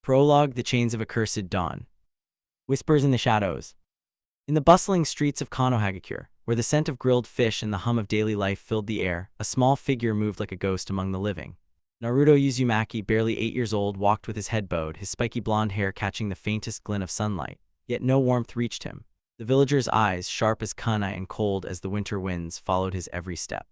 Prologue: The Chains of Accursed Dawn. Whispers in the shadows. In the bustling streets of Konohagakure, where the scent of grilled fish and the hum of daily life filled the air, a small figure moved like a ghost among the living. Naruto Uzumaki, barely 8 years old, walked with his head bowed, his spiky blonde hair catching the faintest glint of sunlight, yet no warmth reached him. The villagers' eyes, sharp as kunai and cold as the winter winds, followed his every step.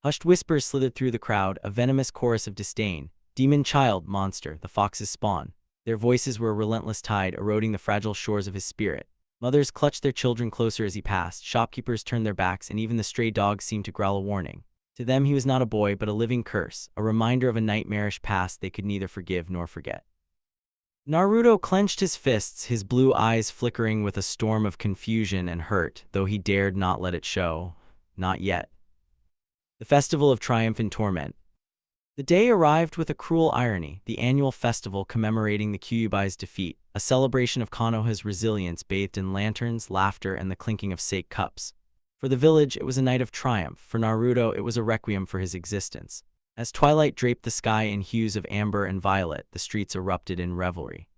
Hushed whispers slithered through the crowd, a venomous chorus of disdain. Demon child, monster, the fox's spawn. Their voices were a relentless tide, eroding the fragile shores of his spirit. Mothers clutched their children closer as he passed, shopkeepers turned their backs, and even the stray dogs seemed to growl a warning. To them he was not a boy, but a living curse, a reminder of a nightmarish past they could neither forgive nor forget. Naruto clenched his fists, his blue eyes flickering with a storm of confusion and hurt, though he dared not let it show. Not yet. The Festival of Triumph and Torment. The day arrived with a cruel irony, the annual festival commemorating the Kyubai's defeat, a celebration of Konoha's resilience bathed in lanterns, laughter, and the clinking of sake cups. For the village, it was a night of triumph. For Naruto, it was a requiem for his existence. As twilight draped the sky in hues of amber and violet, the streets erupted in revelry.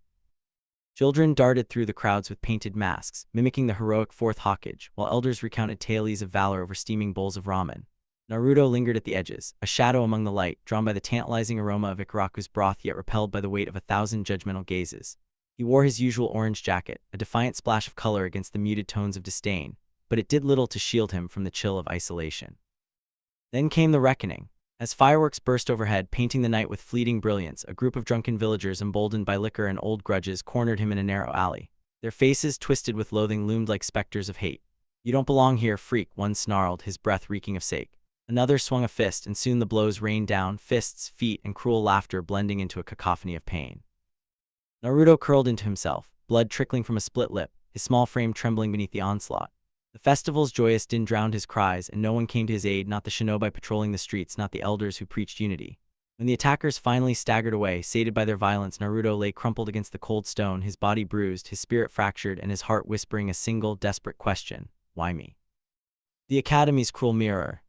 Children darted through the crowds with painted masks, mimicking the heroic Fourth Hokage, while elders recounted tales of valor over steaming bowls of ramen. Naruto lingered at the edges, a shadow among the light, drawn by the tantalizing aroma of Ikaraku's broth yet repelled by the weight of 1,000 judgmental gazes. He wore his usual orange jacket, a defiant splash of color against the muted tones of disdain, but it did little to shield him from the chill of isolation. Then came the reckoning. As fireworks burst overhead, painting the night with fleeting brilliance, a group of drunken villagers emboldened by liquor and old grudges cornered him in a narrow alley. Their faces, twisted with loathing, loomed like specters of hate. "You don't belong here, freak," one snarled, his breath reeking of sake. Another swung a fist, and soon the blows rained down, fists, feet, and cruel laughter blending into a cacophony of pain. Naruto curled into himself, blood trickling from a split lip, his small frame trembling beneath the onslaught. The festival's joyous din drowned his cries, and no one came to his aid, not the shinobi patrolling the streets, not the elders who preached unity. When the attackers finally staggered away, sated by their violence, Naruto lay crumpled against the cold stone, his body bruised, his spirit fractured, and his heart whispering a single, desperate question: why me? The Academy's cruel mirror.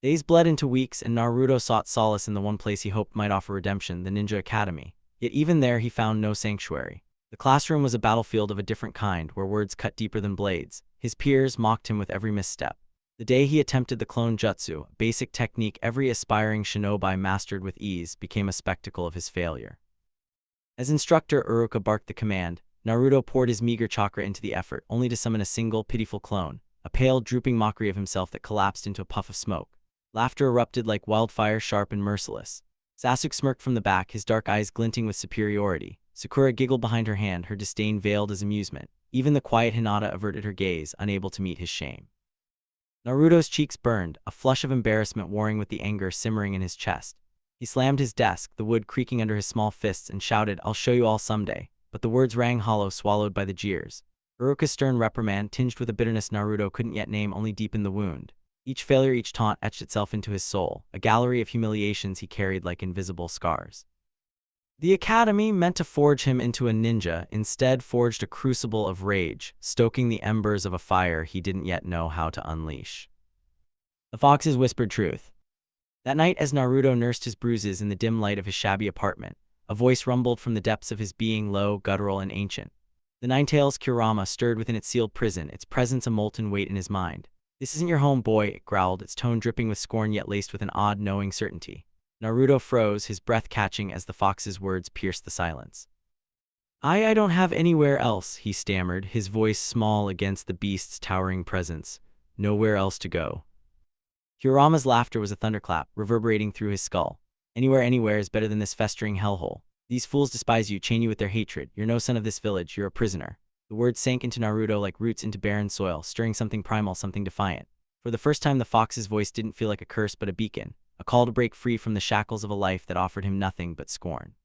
Days bled into weeks, and Naruto sought solace in the one place he hoped might offer redemption, the Ninja Academy. Yet even there he found no sanctuary. The classroom was a battlefield of a different kind, where words cut deeper than blades. His peers mocked him with every misstep. The day he attempted the clone jutsu, a basic technique every aspiring shinobi mastered with ease, became a spectacle of his failure. As instructor Uruka barked the command, Naruto poured his meager chakra into the effort, only to summon a single, pitiful clone, a pale, drooping mockery of himself that collapsed into a puff of smoke. Laughter erupted like wildfire, sharp and merciless. Sasuke smirked from the back, his dark eyes glinting with superiority. Sakura giggled behind her hand, her disdain veiled as amusement. Even the quiet Hinata averted her gaze, unable to meet his shame. Naruto's cheeks burned, a flush of embarrassment warring with the anger simmering in his chest. He slammed his desk, the wood creaking under his small fists, and shouted, "I'll show you all someday." But the words rang hollow, swallowed by the jeers. Uruka's stern reprimand, tinged with a bitterness Naruto couldn't yet name, only deepened the wound. Each failure, each taunt etched itself into his soul, a gallery of humiliations he carried like invisible scars. The Academy, meant to forge him into a ninja, instead forged a crucible of rage, stoking the embers of a fire he didn't yet know how to unleash. The fox's whispered truth. That night, as Naruto nursed his bruises in the dim light of his shabby apartment, a voice rumbled from the depths of his being, low, guttural, and ancient. The Ninetales Kurama stirred within its sealed prison, its presence a molten weight in his mind. "This isn't your home, boy," it growled, its tone dripping with scorn yet laced with an odd, knowing certainty. Naruto froze, his breath catching as the fox's words pierced the silence. I don't have anywhere else," he stammered, his voice small against the beast's towering presence. "Nowhere else to go." Kurama's laughter was a thunderclap, reverberating through his skull. Anywhere is better than this festering hellhole. These fools despise you, chain you with their hatred. You're no son of this village, you're a prisoner. The words sank into Naruto like roots into barren soil, stirring something primal, something defiant. For the first time, the fox's voice didn't feel like a curse but a beacon, a call to break free from the shackles of a life that offered him nothing but scorn.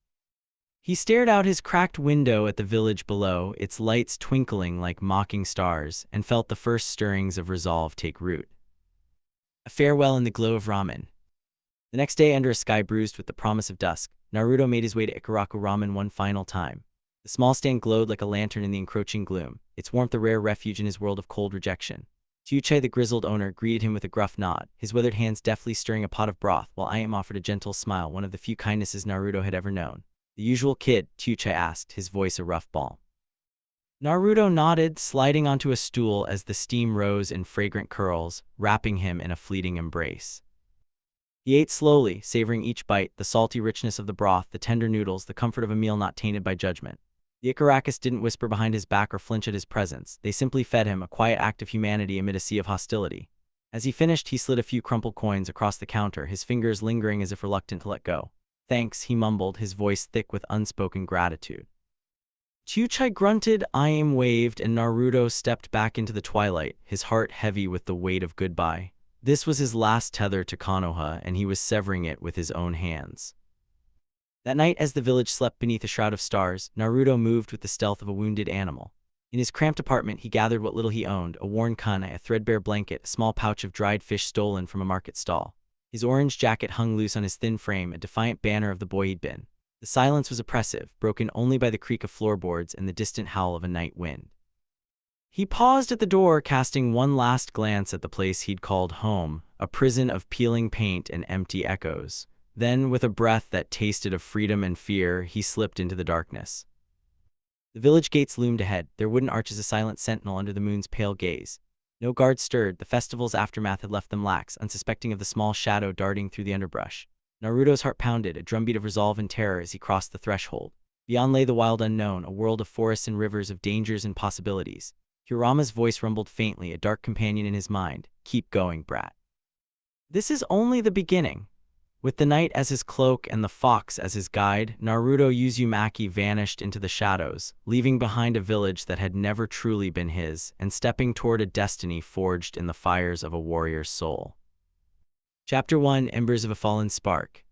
He stared out his cracked window at the village below, its lights twinkling like mocking stars, and felt the first stirrings of resolve take root. A farewell in the glow of ramen. The next day, under a sky bruised with the promise of dusk, Naruto made his way to Ikaraku Ramen one final time. The small stand glowed like a lantern in the encroaching gloom, its warmth a rare refuge in his world of cold rejection. Chuchei, the grizzled owner, greeted him with a gruff nod, his withered hands deftly stirring a pot of broth, while Ayam offered a gentle smile, one of the few kindnesses Naruto had ever known. The usual kid, Chuchai asked, his voice a rough balm. Naruto nodded, sliding onto a stool as the steam rose in fragrant curls, wrapping him in a fleeting embrace. He ate slowly, savoring each bite, the salty richness of the broth, the tender noodles, the comfort of a meal not tainted by judgment. The Icaracus didn't whisper behind his back or flinch at his presence. They simply fed him, a quiet act of humanity amid a sea of hostility. As he finished, he slid a few crumpled coins across the counter, his fingers lingering as if reluctant to let go. "Thanks," he mumbled, his voice thick with unspoken gratitude. Chuchai grunted, Im waved, and Naruto stepped back into the twilight, his heart heavy with the weight of goodbye. This was his last tether to Konoha, and he was severing it with his own hands. That night, as the village slept beneath a shroud of stars, Naruto moved with the stealth of a wounded animal. In his cramped apartment, he gathered what little he owned, a worn kunai, a threadbare blanket, a small pouch of dried fish stolen from a market stall. His orange jacket hung loose on his thin frame, a defiant banner of the boy he'd been. The silence was oppressive, broken only by the creak of floorboards and the distant howl of a night wind. He paused at the door, casting one last glance at the place he'd called home, a prison of peeling paint and empty echoes. Then, with a breath that tasted of freedom and fear, he slipped into the darkness. The village gates loomed ahead, their wooden arches a silent sentinel under the moon's pale gaze. No guard stirred, the festival's aftermath had left them lax, unsuspecting of the small shadow darting through the underbrush. Naruto's heart pounded, a drumbeat of resolve and terror as he crossed the threshold. Beyond lay the wild unknown, a world of forests and rivers, of dangers and possibilities. Kurama's voice rumbled faintly, a dark companion in his mind. "Keep going, brat. This is only the beginning." With the night as his cloak and the fox as his guide, Naruto Uzumaki vanished into the shadows, leaving behind a village that had never truly been his, and stepping toward a destiny forged in the fires of a warrior's soul. Chapter 1: Embers of a Fallen Spark.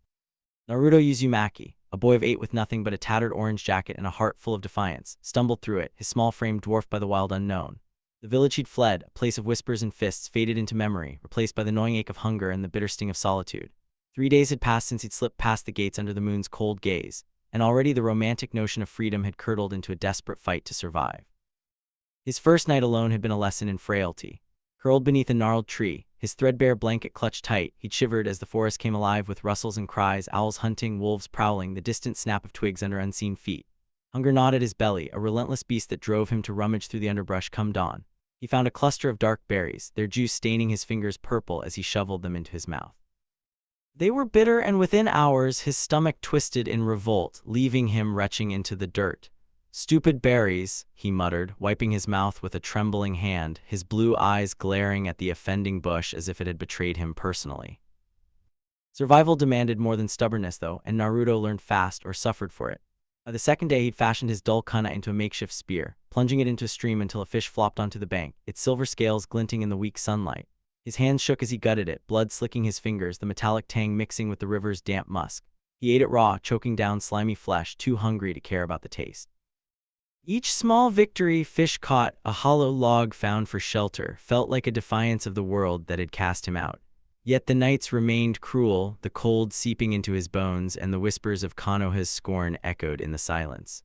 Naruto Uzumaki, a boy of 8 with nothing but a tattered orange jacket and a heart full of defiance, stumbled through it, his small frame dwarfed by the wild unknown. The village he'd fled, a place of whispers and fists, faded into memory, replaced by the gnawing ache of hunger and the bitter sting of solitude. 3 days had passed since he'd slipped past the gates under the moon's cold gaze, and already the romantic notion of freedom had curdled into a desperate fight to survive. His first night alone had been a lesson in frailty. Curled beneath a gnarled tree, his threadbare blanket clutched tight, he'd shivered as the forest came alive with rustles and cries, owls hunting, wolves prowling, the distant snap of twigs under unseen feet. Hunger gnawed at his belly, a relentless beast that drove him to rummage through the underbrush come dawn. He found a cluster of dark berries, their juice staining his fingers purple as he shoveled them into his mouth. They were bitter, and within hours his stomach twisted in revolt, leaving him retching into the dirt. "Stupid berries," he muttered, wiping his mouth with a trembling hand, his blue eyes glaring at the offending bush as if it had betrayed him personally. Survival demanded more than stubbornness, though, and Naruto learned fast or suffered for it. By the second day, he'd fashioned his dull kunai into a makeshift spear, plunging it into a stream until a fish flopped onto the bank, its silver scales glinting in the weak sunlight. His hands shook as he gutted it, blood slicking his fingers, the metallic tang mixing with the river's damp musk. He ate it raw, choking down slimy flesh, too hungry to care about the taste. Each small victory, fish caught, a hollow log found for shelter, felt like a defiance of the world that had cast him out. Yet the nights remained cruel, the cold seeping into his bones, and the whispers of Konoha's scorn echoed in the silence.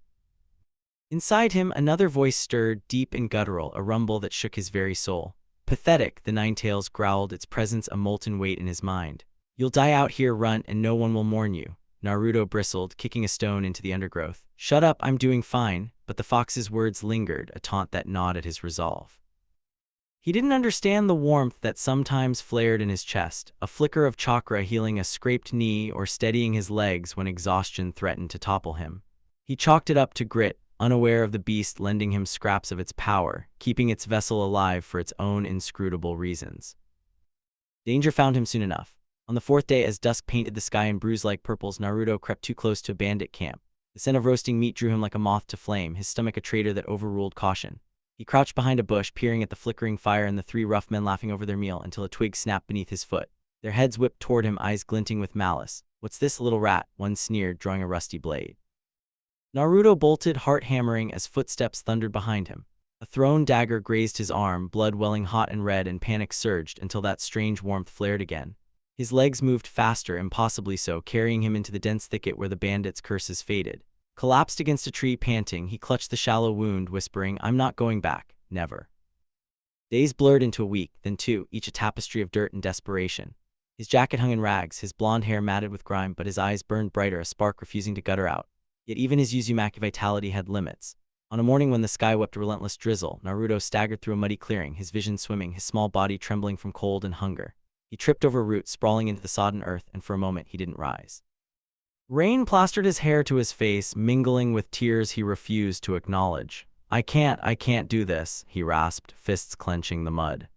Inside him, another voice stirred, deep and guttural, a rumble that shook his very soul. "Pathetic," the Ninetales growled, its presence a molten weight in his mind. "You'll die out here, runt, and no one will mourn you." Naruto bristled, kicking a stone into the undergrowth. "Shut up, I'm doing fine," but the fox's words lingered, a taunt that gnawed at his resolve. He didn't understand the warmth that sometimes flared in his chest, a flicker of chakra healing a scraped knee or steadying his legs when exhaustion threatened to topple him. He chalked it up to grit, unaware of the beast lending him scraps of its power, keeping its vessel alive for its own inscrutable reasons. Danger found him soon enough. On the 4th day, as dusk painted the sky in bruise-like purples, Naruto crept too close to a bandit camp. The scent of roasting meat drew him like a moth to flame, his stomach a traitor that overruled caution. He crouched behind a bush, peering at the flickering fire and the 3 rough men laughing over their meal until a twig snapped beneath his foot. Their heads whipped toward him, eyes glinting with malice. "What's this, little rat?" one sneered, drawing a rusty blade. Naruto bolted, heart hammering, as footsteps thundered behind him. A thrown dagger grazed his arm, blood welling hot and red, and panic surged until that strange warmth flared again. His legs moved faster, impossibly so, carrying him into the dense thicket where the bandits' curses faded. Collapsed against a tree, panting, he clutched the shallow wound, whispering, "I'm not going back, never." Days blurred into a week, then 2, each a tapestry of dirt and desperation. His jacket hung in rags, his blonde hair matted with grime, but his eyes burned brighter, a spark refusing to gutter out. Yet even his Uzumaki vitality had limits. On a morning when the sky wept a relentless drizzle, Naruto staggered through a muddy clearing, his vision swimming, his small body trembling from cold and hunger. He tripped over a root, sprawling into the sodden earth, and for a moment he didn't rise. Rain plastered his hair to his face, mingling with tears he refused to acknowledge. I can't do this," he rasped, fists clenching the mud.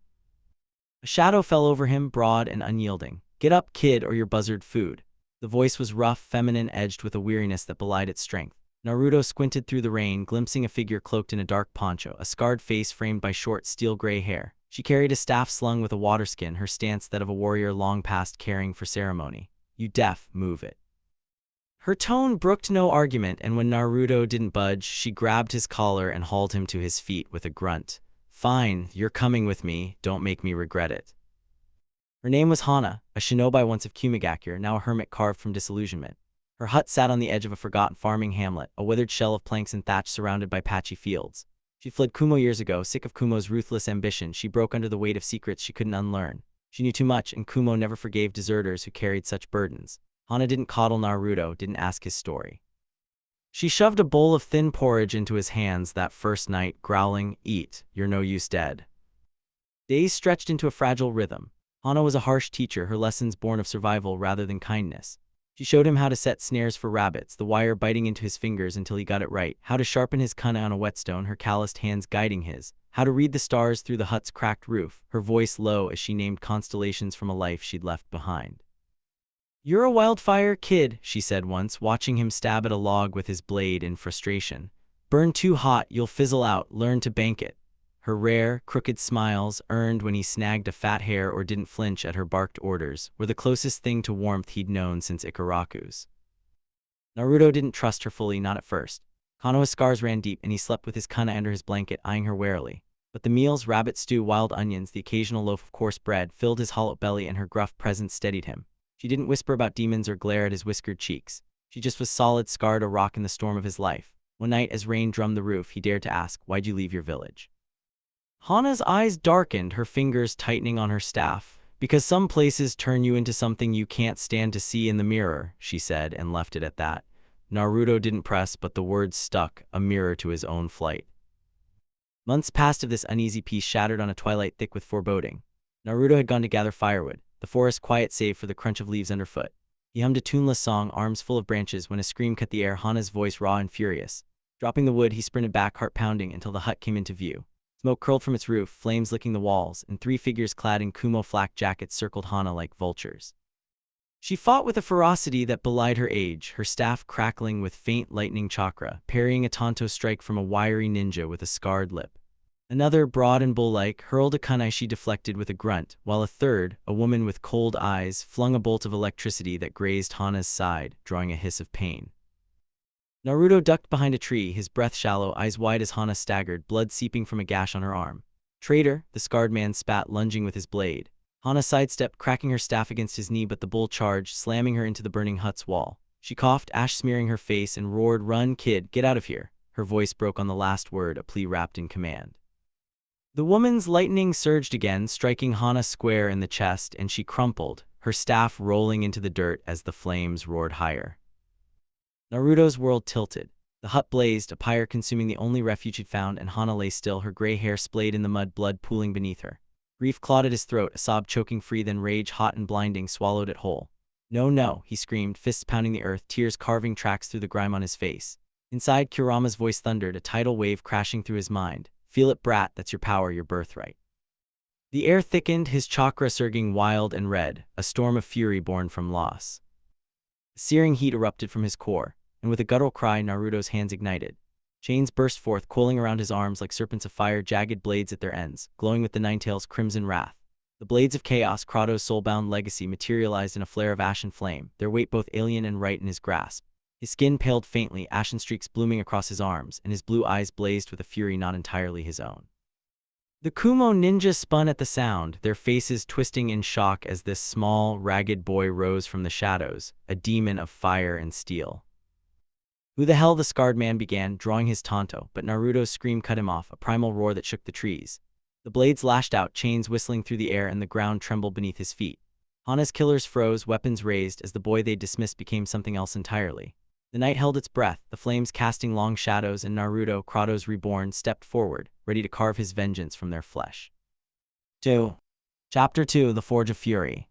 A shadow fell over him, broad and unyielding. "Get up, kid, or you're buzzard food." The voice was rough, feminine, edged with a weariness that belied its strength. Naruto squinted through the rain, glimpsing a figure cloaked in a dark poncho, a scarred face framed by short, steel-gray hair. She carried a staff slung with a waterskin, her stance that of a warrior long past caring for ceremony. "You deaf, move it." Her tone brooked no argument, and when Naruto didn't budge, she grabbed his collar and hauled him to his feet with a grunt. "Fine, you're coming with me, don't make me regret it." Her name was Hana, a shinobi once of Kumigakure, now a hermit carved from disillusionment. Her hut sat on the edge of a forgotten farming hamlet, a withered shell of planks and thatch surrounded by patchy fields. She fled Kumo years ago, sick of Kumo's ruthless ambition. She broke under the weight of secrets she couldn't unlearn. She knew too much, and Kumo never forgave deserters who carried such burdens. Hana didn't coddle Naruto, didn't ask his story. She shoved a bowl of thin porridge into his hands that first night, growling, "Eat, you're no use dead." Days stretched into a fragile rhythm. Hana was a harsh teacher, her lessons born of survival rather than kindness. She showed him how to set snares for rabbits, the wire biting into his fingers until he got it right, how to sharpen his kana on a whetstone, her calloused hands guiding his, how to read the stars through the hut's cracked roof, her voice low as she named constellations from a life she'd left behind. "You're a wildfire, kid," she said once, watching him stab at a log with his blade in frustration. "Burn too hot, you'll fizzle out, learn to bank it." Her rare, crooked smiles, earned when he snagged a fat hair or didn't flinch at her barked orders, were the closest thing to warmth he'd known since Ikaraku's. Naruto didn't trust her fully, not at first. Konoha's scars ran deep, and he slept with his kana under his blanket, eyeing her warily. But the meals, rabbit stew, wild onions, the occasional loaf of coarse bread, filled his hollow belly, and her gruff presence steadied him. She didn't whisper about demons or glare at his whiskered cheeks. She just was solid, scarred, a rock in the storm of his life. One night, as rain drummed the roof, he dared to ask, "Why'd you leave your village?" Hana's eyes darkened, her fingers tightening on her staff. "Because some places turn you into something you can't stand to see in the mirror," she said, and left it at that. Naruto didn't press, but the words stuck, a mirror to his own flight. Months passed of this uneasy peace, shattered on a twilight thick with foreboding. Naruto had gone to gather firewood, the forest quiet save for the crunch of leaves underfoot. He hummed a tuneless song, arms full of branches, when a scream cut the air, Hana's voice raw and furious. Dropping the wood, he sprinted back, heart pounding, until the hut came into view. Smoke curled from its roof, flames licking the walls, and 3 figures clad in Kumo flak jackets circled Hana like vultures. She fought with a ferocity that belied her age, her staff crackling with faint lightning chakra, parrying a tanto strike from a wiry ninja with a scarred lip. Another, broad and bull-like, hurled a kunai she deflected with a grunt, while a third, a woman with cold eyes, flung a bolt of electricity that grazed Hana's side, drawing a hiss of pain. Naruto ducked behind a tree, his breath shallow, eyes wide as Hana staggered, blood seeping from a gash on her arm. "Traitor," the scarred man spat, lunging with his blade. Hana sidestepped, cracking her staff against his knee, but the bull charged, slamming her into the burning hut's wall. She coughed, ash smearing her face, and roared, "Run, kid, get out of here." Her voice broke on the last word, a plea wrapped in command. The woman's lightning surged again, striking Hana square in the chest, and she crumpled, her staff rolling into the dirt as the flames roared higher. Naruto's world tilted. The hut blazed, a pyre consuming the only refuge he'd found, and Hana lay still, her gray hair splayed in the mud, blood pooling beneath her. Grief clawed at his throat, a sob choking free, then rage, hot and blinding, swallowed it whole. "No, no," he screamed, fists pounding the earth, tears carving tracks through the grime on his face. Inside, Kurama's voice thundered, a tidal wave crashing through his mind. "Feel it, brat, that's your power, your birthright." The air thickened, his chakra surging wild and red, a storm of fury born from loss. A searing heat erupted from his core, and with a guttural cry, Naruto's hands ignited. Chains burst forth, coiling around his arms like serpents of fire, jagged blades at their ends, glowing with the Ninetales' crimson wrath. The blades of chaos, Kratos' soul-bound legacy, materialized in a flare of ash and flame, their weight both alien and right in his grasp. His skin paled faintly, ashen streaks blooming across his arms, and his blue eyes blazed with a fury not entirely his own. The Kumo ninja spun at the sound, their faces twisting in shock as this small, ragged boy rose from the shadows, a demon of fire and steel. "Who the hell?" the scarred man began, drawing his tanto, but Naruto's scream cut him off, a primal roar that shook the trees. The blades lashed out, chains whistling through the air, and the ground trembled beneath his feet. Hana's killers froze, weapons raised, as the boy they'd dismissed became something else entirely. The night held its breath, the flames casting long shadows, and Naruto, Kratos reborn, stepped forward, ready to carve his vengeance from their flesh. 2. Chapter 2: The Forge of Fury.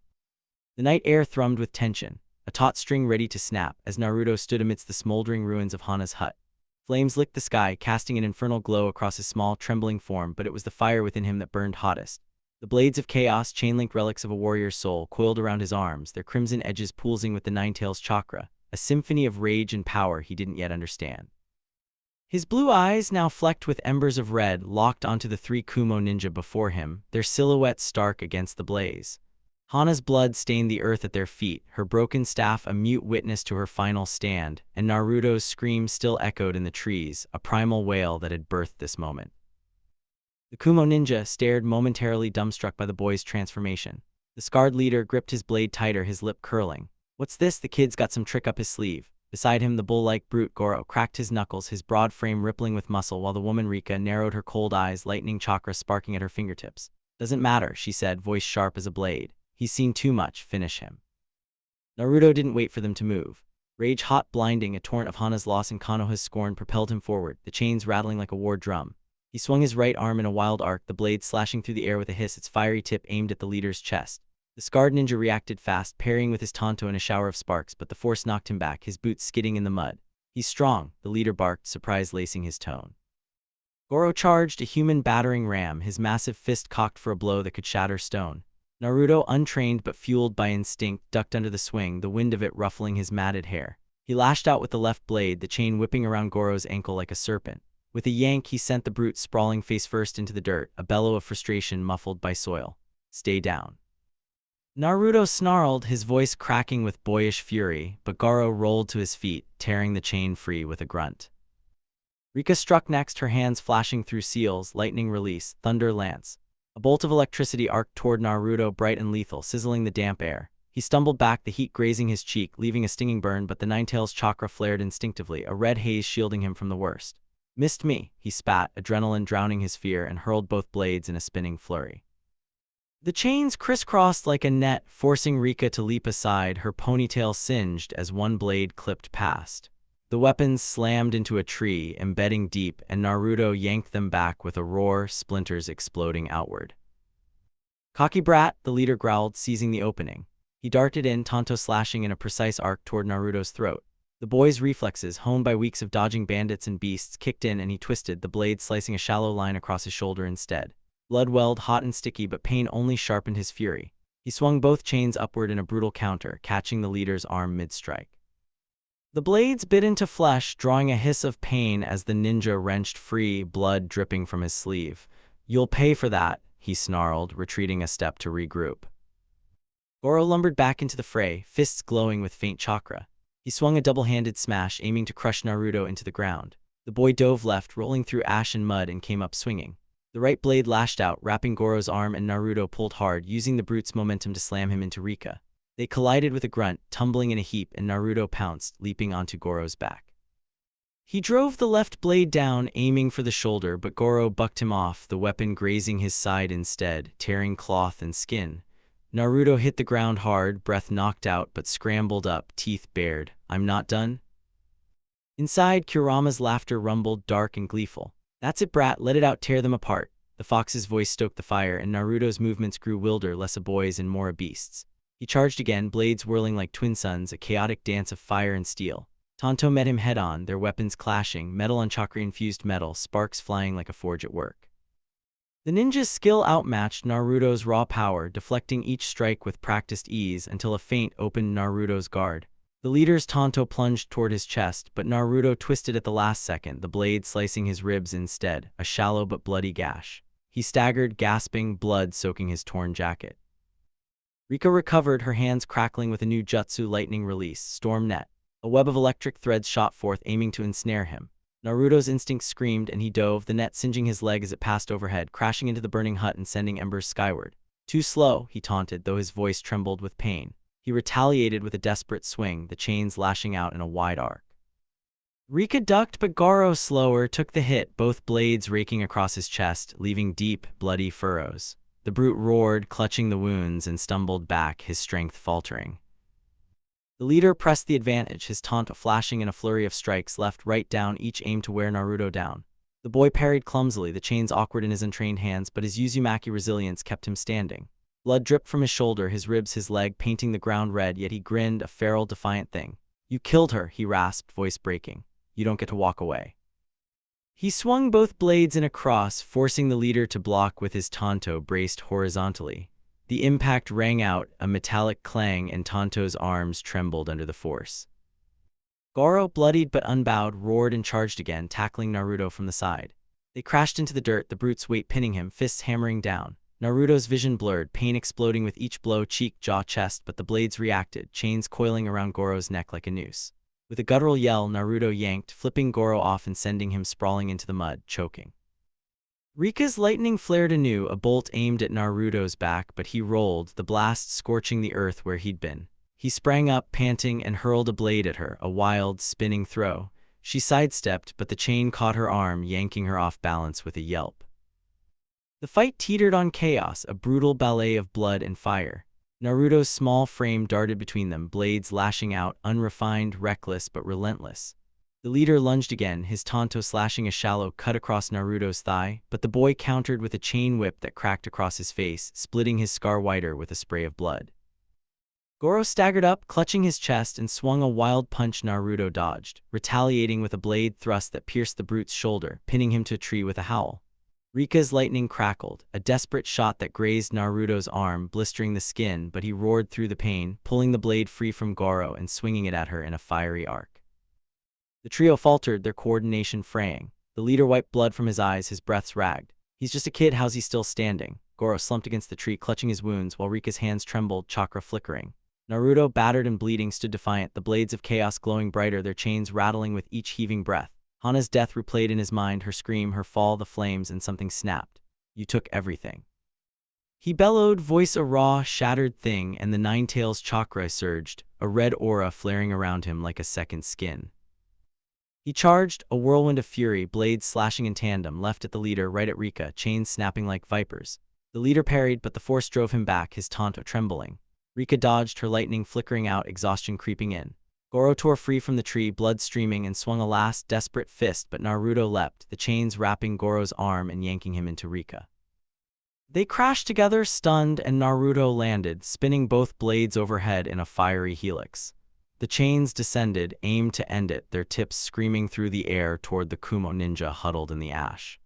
The night air thrummed with tension, a taut string ready to snap, as Naruto stood amidst the smoldering ruins of Hana's hut. Flames licked the sky, casting an infernal glow across his small, trembling form, but it was the fire within him that burned hottest. The blades of chaos, chain-linked relics of a warrior's soul, coiled around his arms, their crimson edges pulsing with the Nine-Tails chakra, a symphony of rage and power he didn't yet understand. His blue eyes, now flecked with embers of red, locked onto the three Kumo ninja before him, their silhouettes stark against the blaze. Hana's blood stained the earth at their feet, her broken staff a mute witness to her final stand, and Naruto's scream still echoed in the trees, a primal wail that had birthed this moment. The Kumo ninja stared, momentarily dumbstruck by the boy's transformation. The scarred leader gripped his blade tighter, his lip curling. "What's this? The kid's got some trick up his sleeve." Beside him, the bull-like brute Goro cracked his knuckles, his broad frame rippling with muscle, while the woman Rika narrowed her cold eyes, lightning chakra sparking at her fingertips. "Doesn't matter," she said, voice sharp as a blade. "He's seen too much. Finish him." Naruto didn't wait for them to move. Rage hot, blinding, a torrent of Hana's loss and Konoha's scorn propelled him forward, the chains rattling like a war drum. He swung his right arm in a wild arc, the blade slashing through the air with a hiss, its fiery tip aimed at the leader's chest. The scarred ninja reacted fast, parrying with his tanto in a shower of sparks, but the force knocked him back, his boots skidding in the mud. "He's strong," the leader barked, surprise lacing his tone. Goro charged, a human battering ram, his massive fist cocked for a blow that could shatter stone. Naruto, untrained but fueled by instinct, ducked under the swing, the wind of it ruffling his matted hair. He lashed out with the left blade, the chain whipping around Goro's ankle like a serpent. With a yank, he sent the brute sprawling face first into the dirt, a bellow of frustration muffled by soil. "Stay down." Naruto snarled, his voice cracking with boyish fury, but Goro rolled to his feet, tearing the chain free with a grunt. Rika struck next, her hands flashing through seals, lightning release, thunder lance. A bolt of electricity arced toward Naruto, bright and lethal, sizzling the damp air. He stumbled back, the heat grazing his cheek, leaving a stinging burn, but the Nine-Tails chakra flared instinctively, a red haze shielding him from the worst. "Missed me," he spat, adrenaline drowning his fear, and hurled both blades in a spinning flurry. The chains crisscrossed like a net, forcing Rika to leap aside, her ponytail singed as one blade clipped past. The weapons slammed into a tree, embedding deep, and Naruto yanked them back with a roar, splinters exploding outward. "Cocky brat," the leader growled, seizing the opening. He darted in, tanto slashing in a precise arc toward Naruto's throat. The boy's reflexes, honed by weeks of dodging bandits and beasts, kicked in, and he twisted, the blade slicing a shallow line across his shoulder instead. Blood welled, hot and sticky, but pain only sharpened his fury. He swung both chains upward in a brutal counter, catching the leader's arm mid-strike. The blades bit into flesh, drawing a hiss of pain as the ninja wrenched free, blood dripping from his sleeve. "You'll pay for that," he snarled, retreating a step to regroup. Goro lumbered back into the fray, fists glowing with faint chakra. He swung a double-handed smash, aiming to crush Naruto into the ground. The boy dove left, rolling through ash and mud, and came up swinging. The right blade lashed out, wrapping Goro's arm, and Naruto pulled hard, using the brute's momentum to slam him into Rika. They collided with a grunt, tumbling in a heap, and Naruto pounced, leaping onto Goro's back. He drove the left blade down, aiming for the shoulder, but Goro bucked him off, the weapon grazing his side instead, tearing cloth and skin. Naruto hit the ground hard, breath knocked out, but scrambled up, teeth bared. "I'm not done?" Inside, Kurama's laughter rumbled, dark and gleeful. "That's it, brat, let it out, tear them apart." The fox's voice stoked the fire, and Naruto's movements grew wilder, less a boy's and more a beast's. He charged again, blades whirling like twin suns, a chaotic dance of fire and steel. Tanto met him head-on, their weapons clashing, metal on chakra-infused metal, sparks flying like a forge at work. The ninja's skill outmatched Naruto's raw power, deflecting each strike with practiced ease until a feint opened Naruto's guard. The leader's tanto plunged toward his chest, but Naruto twisted at the last second, the blade slicing his ribs instead, a shallow but bloody gash. He staggered, gasping, blood soaking his torn jacket. Rika recovered, her hands crackling with a new jutsu lightning release, Storm Net. A web of electric threads shot forth, aiming to ensnare him. Naruto's instinct screamed, and he dove, the net singeing his leg as it passed overhead, crashing into the burning hut and sending embers skyward. "Too slow," he taunted, though his voice trembled with pain. He retaliated with a desperate swing, the chains lashing out in a wide arc. Rika ducked, but Goro, slower, took the hit, both blades raking across his chest, leaving deep, bloody furrows. The brute roared, clutching the wounds, and stumbled back, his strength faltering. The leader pressed the advantage, his taunt flashing in a flurry of strikes left, right, down, each aimed to wear Naruto down. The boy parried clumsily, the chains awkward in his untrained hands, but his Uzumaki resilience kept him standing. Blood dripped from his shoulder, his ribs, his leg, painting the ground red, yet he grinned, a feral, defiant thing. "You killed her," he rasped, voice breaking. "You don't get to walk away." He swung both blades in a cross, forcing the leader to block with his tanto braced horizontally. The impact rang out, a metallic clang, and Tanto's arms trembled under the force. Goro, bloodied but unbowed, roared and charged again, tackling Naruto from the side. They crashed into the dirt, the brute's weight pinning him, fists hammering down. Naruto's vision blurred, pain exploding with each blow, cheek, jaw, chest, but the blades reacted, chains coiling around Goro's neck like a noose. With a guttural yell, Naruto yanked, flipping Goro off and sending him sprawling into the mud, choking. Rika's lightning flared anew, a bolt aimed at Naruto's back, but he rolled, the blast scorching the earth where he'd been. He sprang up, panting, and hurled a blade at her, a wild, spinning throw. She sidestepped, but the chain caught her arm, yanking her off balance with a yelp. The fight teetered on chaos, a brutal ballet of blood and fire. Naruto's small frame darted between them, blades lashing out, unrefined, reckless, but relentless. The leader lunged again, his tanto slashing a shallow cut across Naruto's thigh, but the boy countered with a chain whip that cracked across his face, splitting his scar whiter with a spray of blood. Goro staggered up, clutching his chest, and swung a wild punch. Naruto dodged, retaliating with a blade thrust that pierced the brute's shoulder, pinning him to a tree with a howl. Rika's lightning crackled, a desperate shot that grazed Naruto's arm, blistering the skin, but he roared through the pain, pulling the blade free from Goro and swinging it at her in a fiery arc. The trio faltered, their coordination fraying. The leader wiped blood from his eyes, his breath ragged. "He's just a kid, how's he still standing?" Goro slumped against the tree, clutching his wounds, while Rika's hands trembled, chakra flickering. Naruto, battered and bleeding, stood defiant, the blades of chaos glowing brighter, their chains rattling with each heaving breath. Hana's death replayed in his mind, her scream, her fall, the flames, and something snapped. "You took everything." He bellowed, voice a raw, shattered thing, and the Ninetales chakra surged, a red aura flaring around him like a second skin. He charged, a whirlwind of fury, blades slashing in tandem, left at the leader, right at Rika, chains snapping like vipers. The leader parried, but the force drove him back, his tanto trembling. Rika dodged, her lightning flickering out, exhaustion creeping in. Goro tore free from the tree, blood streaming, and swung a last, desperate fist, but Naruto leapt, the chains wrapping Goro's arm and yanking him into Rika. They crashed together, stunned, and Naruto landed, spinning both blades overhead in a fiery helix. The chains descended, aimed to end it, their tips screaming through the air toward the Kumo ninja huddled in the ash.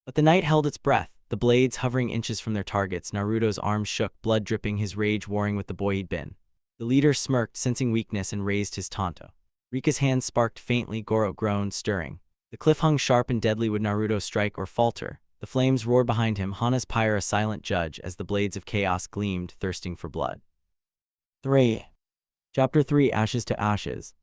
But the night held its breath, the blades hovering inches from their targets. Naruto's arms shook, blood dripping, his rage warring with the boy he'd been. The leader smirked, sensing weakness, and raised his tanto. Rika's hands sparked faintly, Goro groaned, stirring. The cliff hung sharp and deadly. Would Naruto strike or falter? The flames roared behind him, Hana's pyre a silent judge as the blades of chaos gleamed, thirsting for blood. 3. Chapter 3, Ashes to Ashes.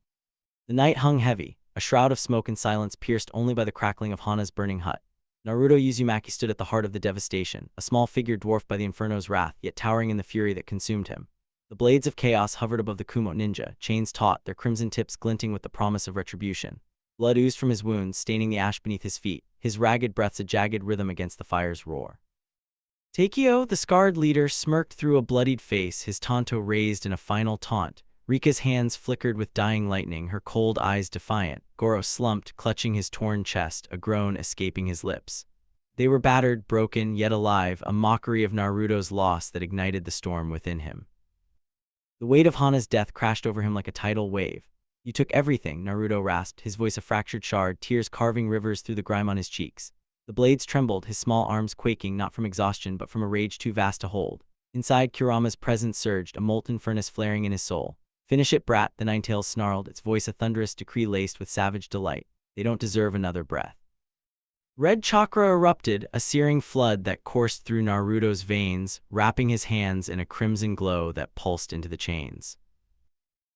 The night hung heavy, a shroud of smoke and silence pierced only by the crackling of Hana's burning hut. Naruto Uzumaki stood at the heart of the devastation, a small figure dwarfed by the Inferno's wrath, yet towering in the fury that consumed him. The blades of chaos hovered above the Kumo ninja, chains taut, their crimson tips glinting with the promise of retribution. Blood oozed from his wounds, staining the ash beneath his feet, his ragged breaths a jagged rhythm against the fire's roar. Takeo, the scarred leader, smirked through a bloodied face, his tanto raised in a final taunt. Rika's hands flickered with dying lightning, her cold eyes defiant. Goro slumped, clutching his torn chest, a groan escaping his lips. They were battered, broken, yet alive, a mockery of Naruto's loss that ignited the storm within him. The weight of Hana's death crashed over him like a tidal wave. "You took everything," Naruto rasped, his voice a fractured shard, tears carving rivers through the grime on his cheeks. The blades trembled, his small arms quaking, not from exhaustion but from a rage too vast to hold. Inside, Kurama's presence surged, a molten furnace flaring in his soul. "Finish it, brat," the Ninetales snarled, its voice a thunderous decree laced with savage delight. "They don't deserve another breath." Red chakra erupted, a searing flood that coursed through Naruto's veins, wrapping his hands in a crimson glow that pulsed into the chains.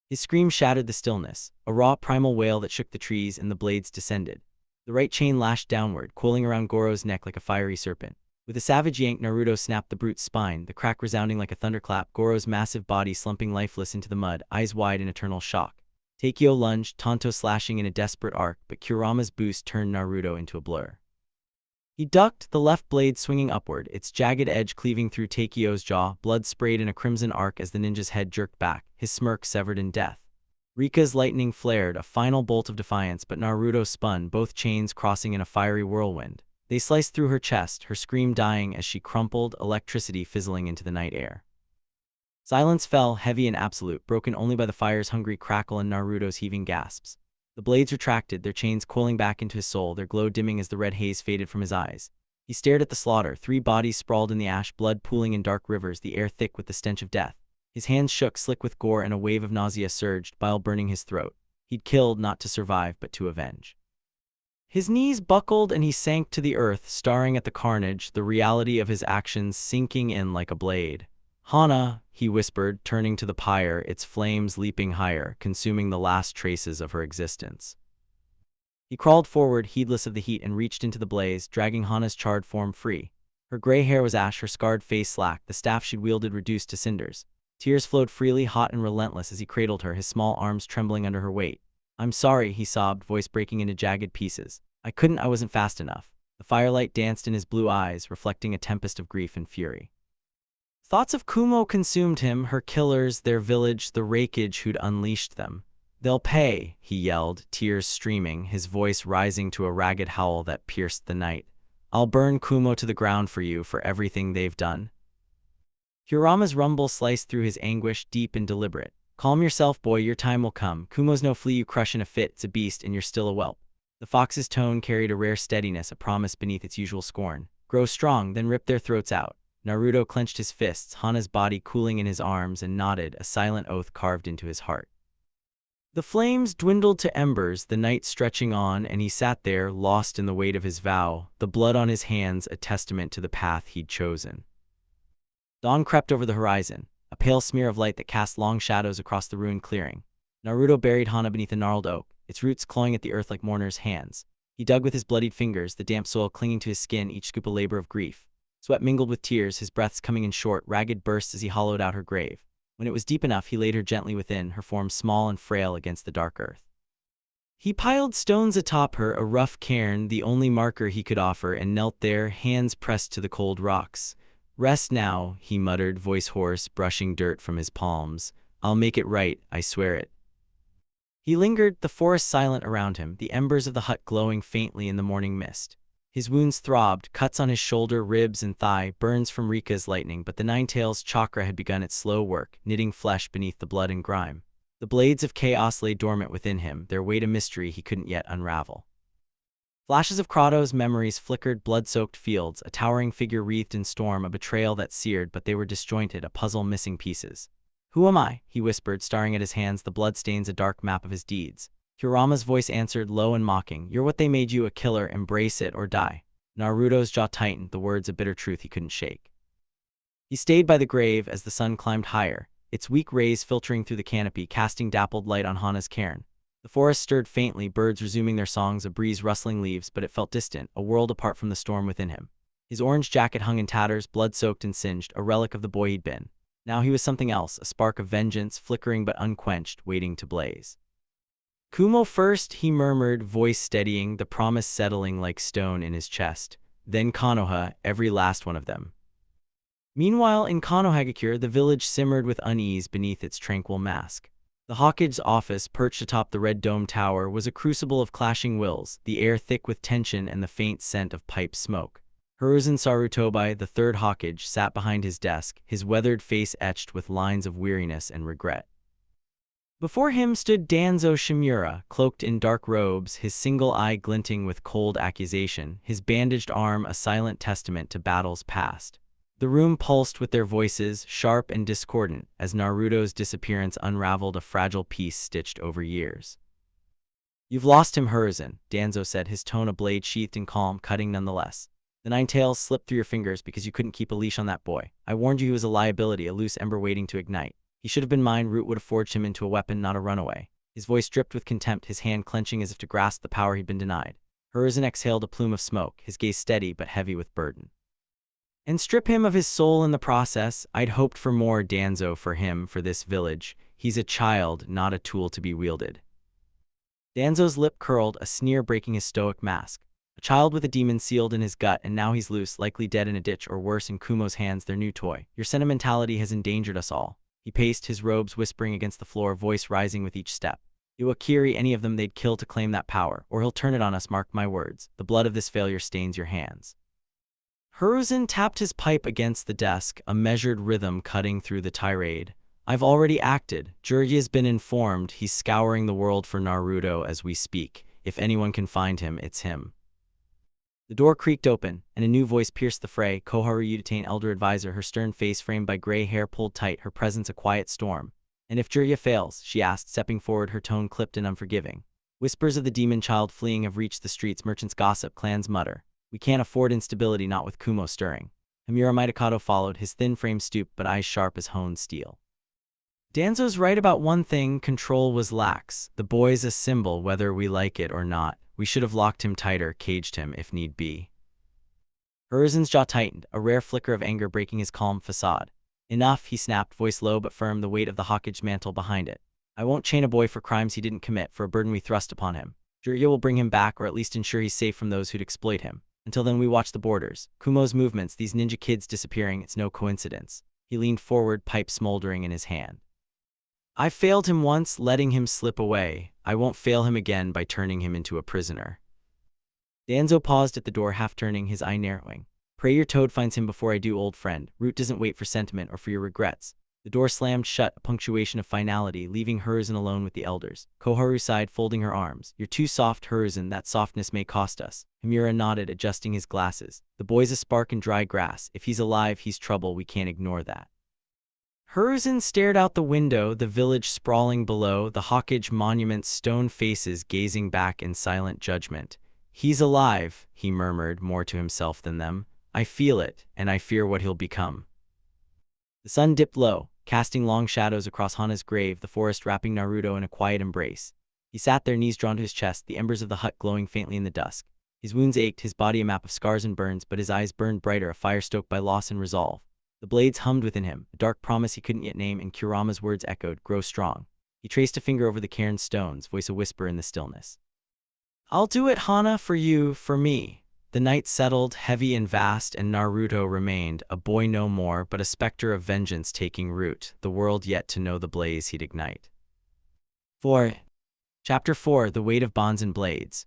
His scream shattered the stillness, a raw primal wail that shook the trees, and the blades descended. The right chain lashed downward, coiling around Goro's neck like a fiery serpent. With a savage yank, Naruto snapped the brute's spine, the crack resounding like a thunderclap, Goro's massive body slumping lifeless into the mud, eyes wide in eternal shock. Takeo lunged, tanto slashing in a desperate arc, but Kurama's boost turned Naruto into a blur. He ducked, the left blade swinging upward, its jagged edge cleaving through Takio's jaw, blood sprayed in a crimson arc as the ninja's head jerked back, his smirk severed in death. Rika's lightning flared, a final bolt of defiance, but Naruto spun, both chains crossing in a fiery whirlwind. They sliced through her chest, her scream dying as she crumpled, electricity fizzling into the night air. Silence fell, heavy and absolute, broken only by the fire's hungry crackle and Naruto's heaving gasps. The blades retracted, their chains coiling back into his soul, their glow dimming as the red haze faded from his eyes. He stared at the slaughter, 3 bodies sprawled in the ash, blood pooling in dark rivers, the air thick with the stench of death. His hands shook, slick with gore, and a wave of nausea surged, bile burning his throat. He'd killed not to survive, but to avenge. His knees buckled and he sank to the earth, staring at the carnage, the reality of his actions sinking in like a blade. "Hana," he whispered, turning to the pyre, its flames leaping higher, consuming the last traces of her existence. He crawled forward, heedless of the heat, and reached into the blaze, dragging Hana's charred form free. Her gray hair was ash, her scarred face slack, the staff she'd wielded reduced to cinders. Tears flowed freely, hot and relentless, as he cradled her, his small arms trembling under her weight. "I'm sorry," he sobbed, voice breaking into jagged pieces. I wasn't fast enough." The firelight danced in his blue eyes, reflecting a tempest of grief and fury. Thoughts of Kumo consumed him, her killers, their village, the rakeage who'd unleashed them. "They'll pay," he yelled, tears streaming, his voice rising to a ragged howl that pierced the night. "I'll burn Kumo to the ground for you, for everything they've done." Kurama's rumble sliced through his anguish, deep and deliberate. "Calm yourself, boy, your time will come. Kumo's no flea you crush in a fit, it's a beast, and you're still a whelp." The fox's tone carried a rare steadiness, a promise beneath its usual scorn. "Grow strong, then rip their throats out." Naruto clenched his fists, Hana's body cooling in his arms, and nodded, a silent oath carved into his heart. The flames dwindled to embers, the night stretching on, and he sat there, lost in the weight of his vow, the blood on his hands a testament to the path he'd chosen. Dawn crept over the horizon, a pale smear of light that cast long shadows across the ruined clearing. Naruto buried Hana beneath a gnarled oak, its roots clawing at the earth like mourners' hands. He dug with his bloodied fingers, the damp soil clinging to his skin, each scoop a labor of grief. Sweat mingled with tears, his breaths coming in short, ragged bursts as he hollowed out her grave. When it was deep enough, he laid her gently within, her form small and frail against the dark earth. He piled stones atop her, a rough cairn, the only marker he could offer, and knelt there, hands pressed to the cold rocks. "Rest now," he muttered, voice hoarse, brushing dirt from his palms. "I'll make it right, I swear it." He lingered, the forest silent around him, the embers of the hut glowing faintly in the morning mist. His wounds throbbed, cuts on his shoulder, ribs, and thigh, burns from Rika's lightning, but the Nine-Tails chakra had begun its slow work, knitting flesh beneath the blood and grime. The blades of chaos lay dormant within him, their weight a mystery he couldn't yet unravel. Flashes of Kratos' memories flickered, blood-soaked fields, a towering figure wreathed in storm, a betrayal that seared, but they were disjointed, a puzzle missing pieces. "Who am I?" he whispered, staring at his hands, the bloodstains a dark map of his deeds. Kurama's voice answered, low and mocking, "You're what they made you, a killer, embrace it or die." Naruto's jaw tightened, the words a bitter truth he couldn't shake. He stayed by the grave as the sun climbed higher, its weak rays filtering through the canopy, casting dappled light on Hana's cairn. The forest stirred faintly, birds resuming their songs, a breeze rustling leaves, but it felt distant, a world apart from the storm within him. His orange jacket hung in tatters, blood-soaked and singed, a relic of the boy he'd been. Now he was something else, a spark of vengeance, flickering but unquenched, waiting to blaze. "Kumo first," he murmured, voice steadying, the promise settling like stone in his chest. "Then Konoha, every last one of them." Meanwhile, in Konohagakure, the village simmered with unease beneath its tranquil mask. The Hokage's office, perched atop the red dome tower, was a crucible of clashing wills, the air thick with tension and the faint scent of pipe smoke. Hiruzen Sarutobi, the third Hokage, sat behind his desk, his weathered face etched with lines of weariness and regret. Before him stood Danzo Shimura, cloaked in dark robes, his single eye glinting with cold accusation, his bandaged arm a silent testament to battles past. The room pulsed with their voices, sharp and discordant, as Naruto's disappearance unraveled a fragile piece stitched over years. "You've lost him, Hiruzen," Danzo said, his tone a blade sheathed in calm, cutting nonetheless. "The Nine-Tails slipped through your fingers because you couldn't keep a leash on that boy. I warned you he was a liability, a loose ember waiting to ignite. He should have been mine. Root would have forged him into a weapon, not a runaway." His voice dripped with contempt, his hand clenching as if to grasp the power he'd been denied. Hiruzen exhaled a plume of smoke, his gaze steady but heavy with burden. "And strip him of his soul in the process? I'd hoped for more, Danzo, for him, for this village. He's a child, not a tool to be wielded." Danzo's lip curled, a sneer breaking his stoic mask. "A A child with a demon sealed in his gut, and now he's loose, likely dead in a ditch or worse in Kumo's hands, their new toy. Your sentimentality has endangered us all. He paced, his robes whispering against the floor, voice rising with each step. Iwakiri, any of them they'd kill to claim that power, or he'll turn it on us, mark my words. The blood of this failure stains your hands. Hiruzen tapped his pipe against the desk, a measured rhythm cutting through the tirade. I've already acted. Jiraiya's been informed. He's scouring the world for Naruto as we speak. If anyone can find him, it's him. The door creaked open, and a new voice pierced the fray. Koharu Udatain, elder advisor, her stern face framed by gray hair pulled tight, her presence a quiet storm. And if Jiraiya fails, she asked, stepping forward, her tone clipped and unforgiving. Whispers of the demon child fleeing have reached the streets, merchants gossip, clans mutter. We can't afford instability, not with Kumo stirring. Himura Mitakato followed, his thin frame stooped but eyes sharp as honed steel. Danzo's right about one thing, control was lax. The boy's a symbol, whether we like it or not. We should have locked him tighter, caged him if need be. Hiruzen's jaw tightened, a rare flicker of anger breaking his calm facade. Enough, he snapped, voice low but firm, the weight of the Hokage mantle behind it. I won't chain a boy for crimes he didn't commit, for a burden we thrust upon him. Jiraiya will bring him back, or at least ensure he's safe from those who'd exploit him. Until then, we watch the borders. Kumo's movements, these ninja kids disappearing, it's no coincidence. He leaned forward, pipe smoldering in his hand. I failed him once, letting him slip away. I won't fail him again by turning him into a prisoner. Danzo paused at the door, half turning, his eye narrowing. Pray your toad finds him before I do, old friend. Root doesn't wait for sentiment or for your regrets. The door slammed shut, a punctuation of finality, leaving Hiruzen alone with the elders. Koharu sighed, folding her arms. You're too soft, Hiruzen, that softness may cost us. Himura nodded, adjusting his glasses. The boy's a spark in dry grass. If he's alive, he's trouble, we can't ignore that. Hiruzen stared out the window, the village sprawling below, the Hokage monument's stone faces gazing back in silent judgment. He's alive, he murmured, more to himself than them. I feel it, and I fear what he'll become. The sun dipped low, casting long shadows across Hana's grave, the forest wrapping Naruto in a quiet embrace. He sat there, knees drawn to his chest, the embers of the hut glowing faintly in the dusk. His wounds ached, his body a map of scars and burns, but his eyes burned brighter, a fire stoked by loss and resolve. The blades hummed within him, a dark promise he couldn't yet name, and Kurama's words echoed, grow strong. He traced a finger over the cairn stones, voice a whisper in the stillness. I'll do it, Hana, for you, for me. The night settled, heavy and vast, and Naruto remained, a boy no more, but a specter of vengeance taking root, the world yet to know the blaze he'd ignite. 4. Chapter 4, The Weight of Bonds and Blades.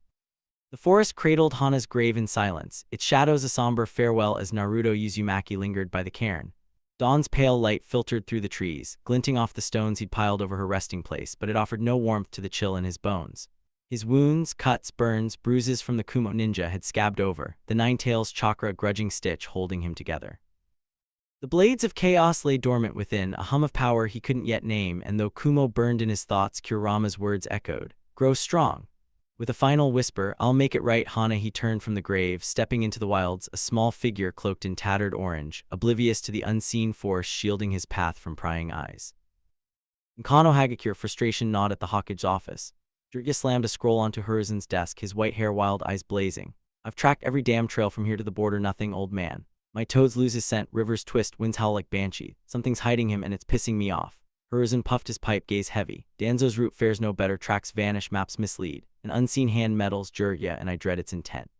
The forest cradled Hana's grave in silence, its shadows a somber farewell as Naruto Uzumaki lingered by the cairn. Dawn's pale light filtered through the trees, glinting off the stones he'd piled over her resting place, but it offered no warmth to the chill in his bones. His wounds, cuts, burns, bruises from the Kumo ninja had scabbed over, the Nine-Tails chakra a grudging stitch holding him together. The blades of chaos lay dormant within, a hum of power he couldn't yet name, and though Kumo burned in his thoughts, Kurama's words echoed, grow strong. With a final whisper, I'll make it right, Hana, he turned from the grave, stepping into the wilds, a small figure cloaked in tattered orange, oblivious to the unseen force shielding his path from prying eyes. In Konohagakure, frustration gnawed at the Hokage's office. Jiraiya slammed a scroll onto Hiruzen's desk, his white hair, wild eyes blazing. I've tracked every damn trail from here to the border, nothing, old man. My toads lose his scent, rivers twist, winds howl like banshee. Something's hiding him and it's pissing me off. Hiruzen puffed his pipe, gaze heavy. Danzo's route fares no better, tracks vanish, maps mislead. An unseen hand meddles Jiraiya, and I dread its intent.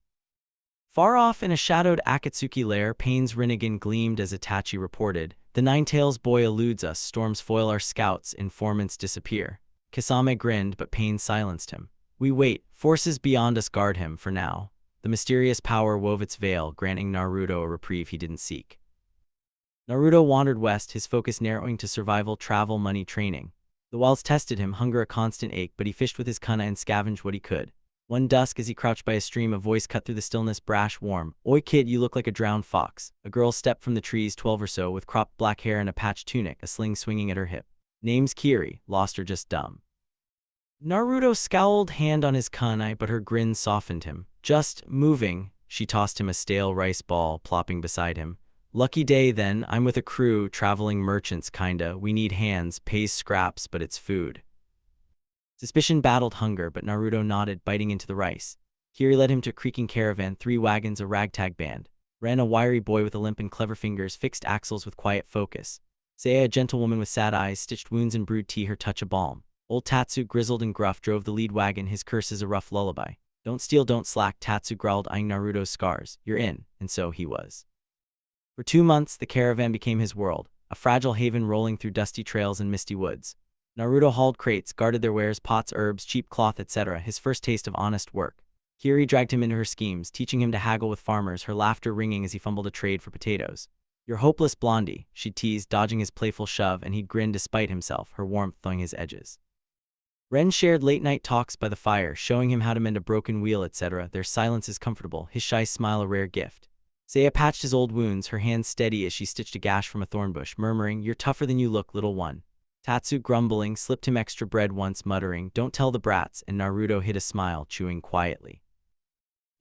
Far off in a shadowed Akatsuki lair, Pain's Rinnegan gleamed as Itachi reported. The Nine-Tails boy eludes us, storms foil our scouts, informants disappear. Kisame grinned, but Pain silenced him. We wait, forces beyond us guard him, for now. The mysterious power wove its veil, granting Naruto a reprieve he didn't seek. Naruto wandered west, his focus narrowing to survival, travel, money, training. The wilds tested him, hunger a constant ache, but he fished with his kana and scavenged what he could. One dusk, as he crouched by a stream, a voice cut through the stillness, brash, warm. Oi kid, you look like a drowned fox. A girl stepped from the trees, 12 or so, with cropped black hair and a patched tunic, a sling swinging at her hip. Name's Kiri, lost or just dumb. Naruto scowled, hand on his kunai, but her grin softened him. Just moving. She tossed him a stale rice ball, plopping beside him. Lucky day then, I'm with a crew, traveling merchants kinda, we need hands, pays scraps, but it's food. Suspicion battled hunger, but Naruto nodded, biting into the rice. Kiri led him to a creaking caravan, 3 wagons, a ragtag band. Ran a wiry boy with a limp and clever fingers, fixed axles with quiet focus. Seiya, a gentlewoman with sad eyes, stitched wounds and brewed tea, her touch a balm. Old Tatsu, grizzled and gruff, drove the lead wagon, his curses a rough lullaby. Don't steal, don't slack, Tatsu growled, eyeing Naruto's scars. You're in, and so he was. For 2 months, the caravan became his world, a fragile haven rolling through dusty trails and misty woods. Naruto hauled crates, guarded their wares, pots, herbs, cheap cloth, etc., his first taste of honest work. Kiri dragged him into her schemes, teaching him to haggle with farmers, her laughter ringing as he fumbled a trade for potatoes. You're hopeless, Blondie, she teased, dodging his playful shove, and he'd grin despite himself, her warmth thawing his edges. Ren shared late-night talks by the fire, showing him how to mend a broken wheel, etc., their silence is comfortable, his shy smile a rare gift. Seiya patched his old wounds, her hands steady as she stitched a gash from a thornbush, murmuring, You're tougher than you look, little one. Tatsu, grumbling, slipped him extra bread once, muttering, Don't tell the brats, and Naruto hid a smile, chewing quietly.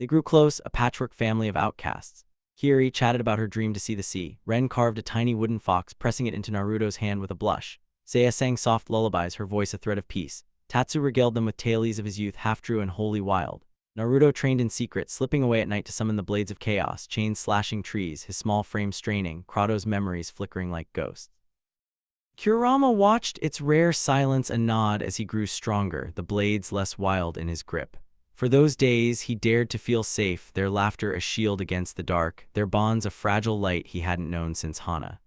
They grew close, a patchwork family of outcasts. Kiri chatted about her dream to see the sea. Ren carved a tiny wooden fox, pressing it into Naruto's hand with a blush. Seiya sang soft lullabies, her voice a thread of peace. Tatsu regaled them with tales of his youth, half-true and wholly wild. Naruto trained in secret, slipping away at night to summon the blades of chaos, chains slashing trees, his small frame straining, Kratos' memories flickering like ghosts. Kurama watched its rare silence and nod as he grew stronger, the blades less wild in his grip. For those days, he dared to feel safe, their laughter a shield against the dark, their bonds a fragile light he hadn't known since Hana.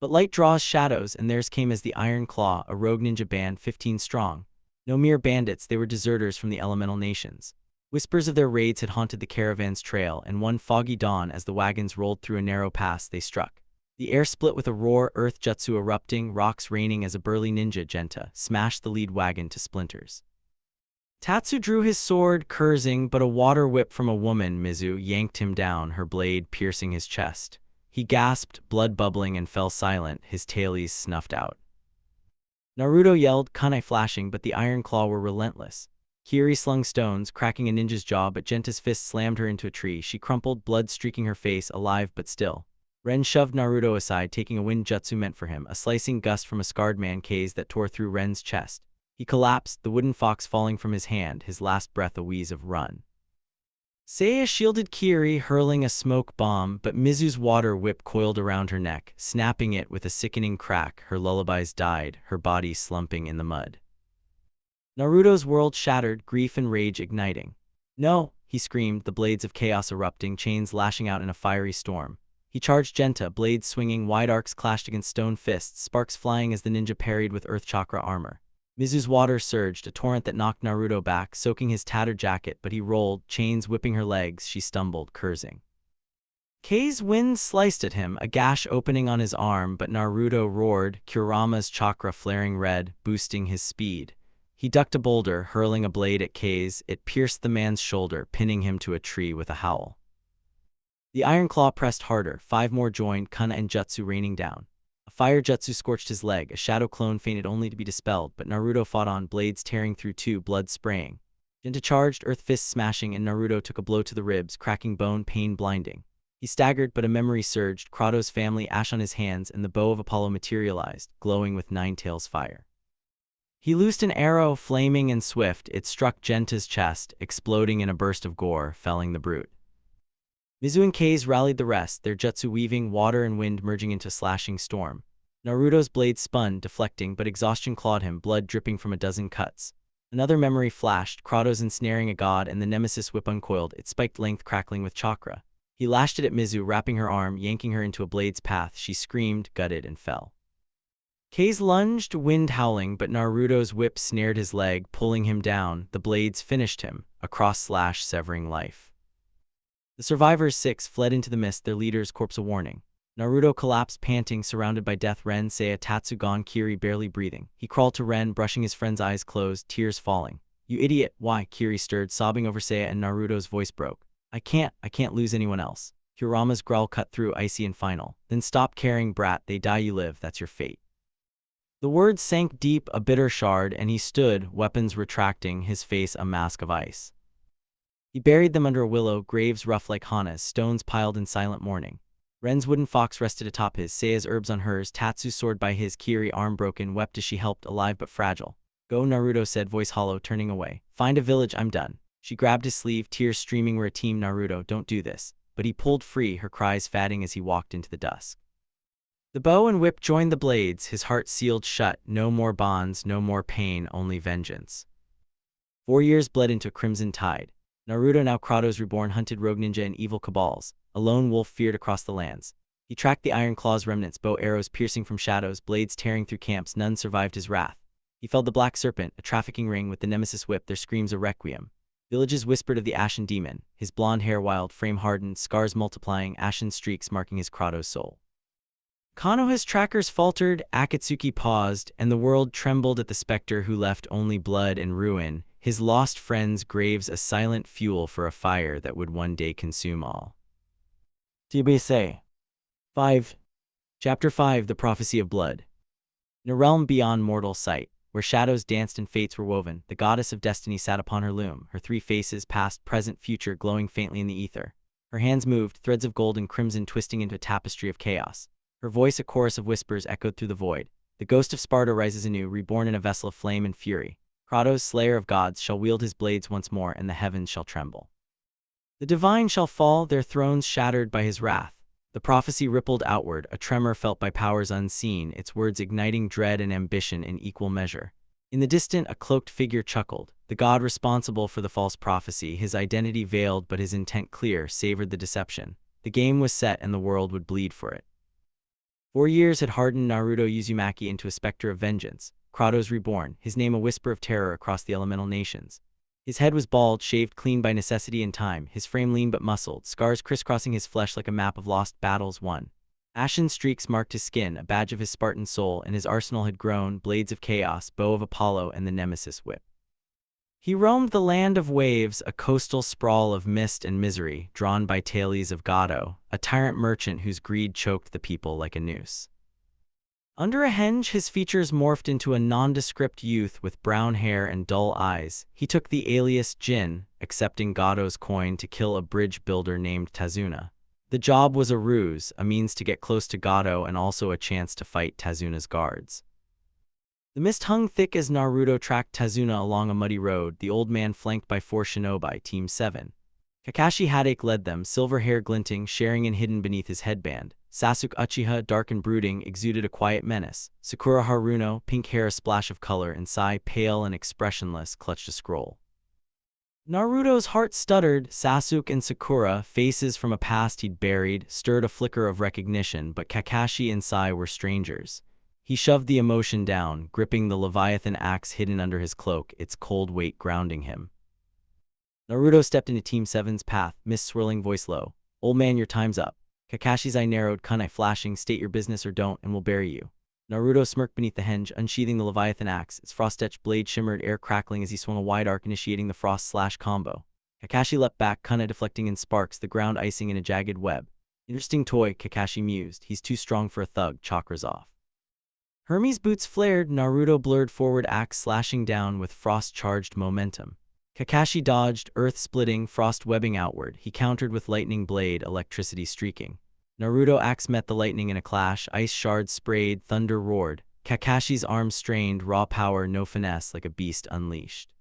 But light draws shadows, and theirs came as the Iron Claw, a rogue ninja band 15 strong. No mere bandits, they were deserters from the elemental nations. Whispers of their raids had haunted the caravan's trail, and one foggy dawn as the wagons rolled through a narrow pass they struck. The air split with a roar, earth jutsu erupting, rocks raining as a burly ninja, Genta, smashed the lead wagon to splinters. Tatsu drew his sword, cursing, but a water whip from a woman, Mizu, yanked him down, her blade piercing his chest. He gasped, blood bubbling, and fell silent, his tailies snuffed out. Naruto yelled, kunai flashing, but the Iron Claw were relentless. Kiri slung stones, cracking a ninja's jaw, but Genta's fist slammed her into a tree. She crumpled, blood streaking her face, alive but still. Ren shoved Naruto aside, taking a wind jutsu meant for him, a slicing gust from a scarred man K's that tore through Ren's chest. He collapsed, the wooden fox falling from his hand, his last breath a wheeze of run. Seiya shielded Kiri, hurling a smoke bomb, but Mizu's water whip coiled around her neck, snapping it with a sickening crack. Her lullabies died, her body slumping in the mud. Naruto's world shattered, grief and rage igniting. No, he screamed, the blades of chaos erupting, chains lashing out in a fiery storm. He charged Genta, blades swinging, wide arcs clashed against stone fists, sparks flying as the ninja parried with earth chakra armor. Mizu's water surged, a torrent that knocked Naruto back, soaking his tattered jacket, but he rolled, chains whipping her legs. She stumbled, cursing. K's wind sliced at him, a gash opening on his arm, but Naruto roared, Kurama's chakra flaring red, boosting his speed. He ducked a boulder, hurling a blade at K's. It pierced the man's shoulder, pinning him to a tree with a howl. The Iron Claw pressed harder, 5 more joined, Kana and Jutsu raining down. A fire jutsu scorched his leg, a shadow clone fainted only to be dispelled, but Naruto fought on, blades tearing through two, blood spraying. Genta charged, earth fists smashing, and Naruto took a blow to the ribs, cracking bone, pain blinding. He staggered, but a memory surged, Kratos' family, ash on his hands, and the bow of Apollo materialized, glowing with 9 tails fire. He loosed an arrow, flaming and swift. It struck Genta's chest, exploding in a burst of gore, felling the brute. Mizu and K's rallied the rest, their jutsu weaving, water and wind merging into a slashing storm. Naruto's blade spun, deflecting, but exhaustion clawed him, blood dripping from a dozen cuts. Another memory flashed, Kratos ensnaring a god, and the nemesis whip uncoiled, its spiked length crackling with chakra. He lashed it at Mizu, wrapping her arm, yanking her into a blade's path. She screamed, gutted, and fell. K's lunged, wind howling, but Naruto's whip snared his leg, pulling him down. The blades finished him, a cross slash severing life. The survivors 6 fled into the mist, their leader's corpse a warning. Naruto collapsed, panting, surrounded by death. Ren, Seiya, Tatsu gone, Kiri barely breathing. He crawled to Ren, brushing his friend's eyes closed, tears falling. You idiot, why? Kiri stirred, sobbing over Seiya, and Naruto's voice broke. I can't lose anyone else. Kurama's growl cut through, icy and final. Then stop caring, brat, they die you live, that's your fate. The words sank deep, a bitter shard, and he stood, weapons retracting, his face a mask of ice. He buried them under a willow, graves rough like Hana's, stones piled in silent mourning. Ren's wooden fox rested atop his, Seiya's herbs on hers, Tatsu's sword by his, Kiri arm broken, wept as she helped, alive but fragile. Go, Naruto said, voice hollow, turning away. Find a village, I'm done. She grabbed his sleeve, tears streaming. We're a team, Naruto, don't do this. But he pulled free, her cries fading as he walked into the dusk. The bow and whip joined the blades, his heart sealed shut, no more bonds, no more pain, only vengeance. 4 years bled into a crimson tide. Naruto, now Kratos reborn, hunted rogue ninja and evil cabals. A lone wolf feared across the lands. He tracked the Iron Claw's remnants, bow arrows piercing from shadows, blades tearing through camps. None survived his wrath. He felled the Black Serpent, a trafficking ring with the Nemesis whip, their screams a requiem. Villages whispered of the Ashen Demon, his blonde hair wild, frame hardened, scars multiplying, ashen streaks marking his Kratos soul. Konoha's trackers faltered, Akatsuki paused, and the world trembled at the specter who left only blood and ruin, his lost friends' graves a silent fuel for a fire that would one day consume all. Say 5. Chapter 5, The Prophecy of Blood. In a realm beyond mortal sight, where shadows danced and fates were woven, the goddess of destiny sat upon her loom, her 3 faces, past, present, future, glowing faintly in the ether. Her hands moved, threads of gold and crimson twisting into a tapestry of chaos. Her voice, a chorus of whispers, echoed through the void. The ghost of Sparta rises anew, reborn in a vessel of flame and fury. Kratos, slayer of gods, shall wield his blades once more, and the heavens shall tremble. The divine shall fall, their thrones shattered by his wrath. The prophecy rippled outward, a tremor felt by powers unseen, its words igniting dread and ambition in equal measure. In the distant, a cloaked figure chuckled. The god responsible for the false prophecy, his identity veiled but his intent clear, savored the deception. The game was set and the world would bleed for it. 4 years had hardened Naruto Uzumaki into a specter of vengeance. Kratos reborn, his name a whisper of terror across the elemental nations. His head was bald, shaved clean by necessity and time, his frame lean but muscled, scars crisscrossing his flesh like a map of lost battles won. Ashen streaks marked his skin, a badge of his Spartan soul, and his arsenal had grown, blades of chaos, bow of Apollo, and the Nemesis whip. He roamed the land of waves, a coastal sprawl of mist and misery, drawn by tales of Goddo, a tyrant merchant whose greed choked the people like a noose. Under a henge, his features morphed into a nondescript youth with brown hair and dull eyes. He took the alias Jin, accepting Goddo's coin to kill a bridge builder named Tazuna. The job was a ruse, a means to get close to Goddo and also a chance to fight Tazuna's guards. The mist hung thick as Naruto tracked Tazuna along a muddy road, the old man flanked by 4 shinobi, Team 7. Kakashi Hadake led them, silver hair glinting, Sharingan hidden beneath his headband. Sasuke Uchiha, dark and brooding, exuded a quiet menace. Sakura Haruno, pink hair a splash of color, and Sai, pale and expressionless, clutched a scroll. Naruto's heart stuttered. Sasuke and Sakura, faces from a past he'd buried, stirred a flicker of recognition, but Kakashi and Sai were strangers. He shoved the emotion down, gripping the Leviathan axe hidden under his cloak, its cold weight grounding him. Naruto stepped into Team 7's path, mist swirling, voice low. "Old man, your time's up." Kakashi's eye narrowed, kunai flashing, "State your business or don't, and we'll bury you." Naruto smirked beneath the henge, unsheathing the Leviathan axe, its frost-etched blade shimmered, air crackling as he swung a wide arc, initiating the frost-slash combo. Kakashi leapt back, kunai deflecting in sparks, the ground icing in a jagged web. "Interesting toy," Kakashi mused. "He's too strong for a thug, chakras off." Hermes' boots flared, Naruto blurred forward, axe slashing down with frost-charged momentum. Kakashi dodged, earth-splitting, frost webbing outward. He countered with lightning blade, electricity streaking. Naruto axe met the lightning in a clash, ice shards sprayed, thunder roared. Kakashi's arms strained, raw power, no finesse, like a beast unleashed.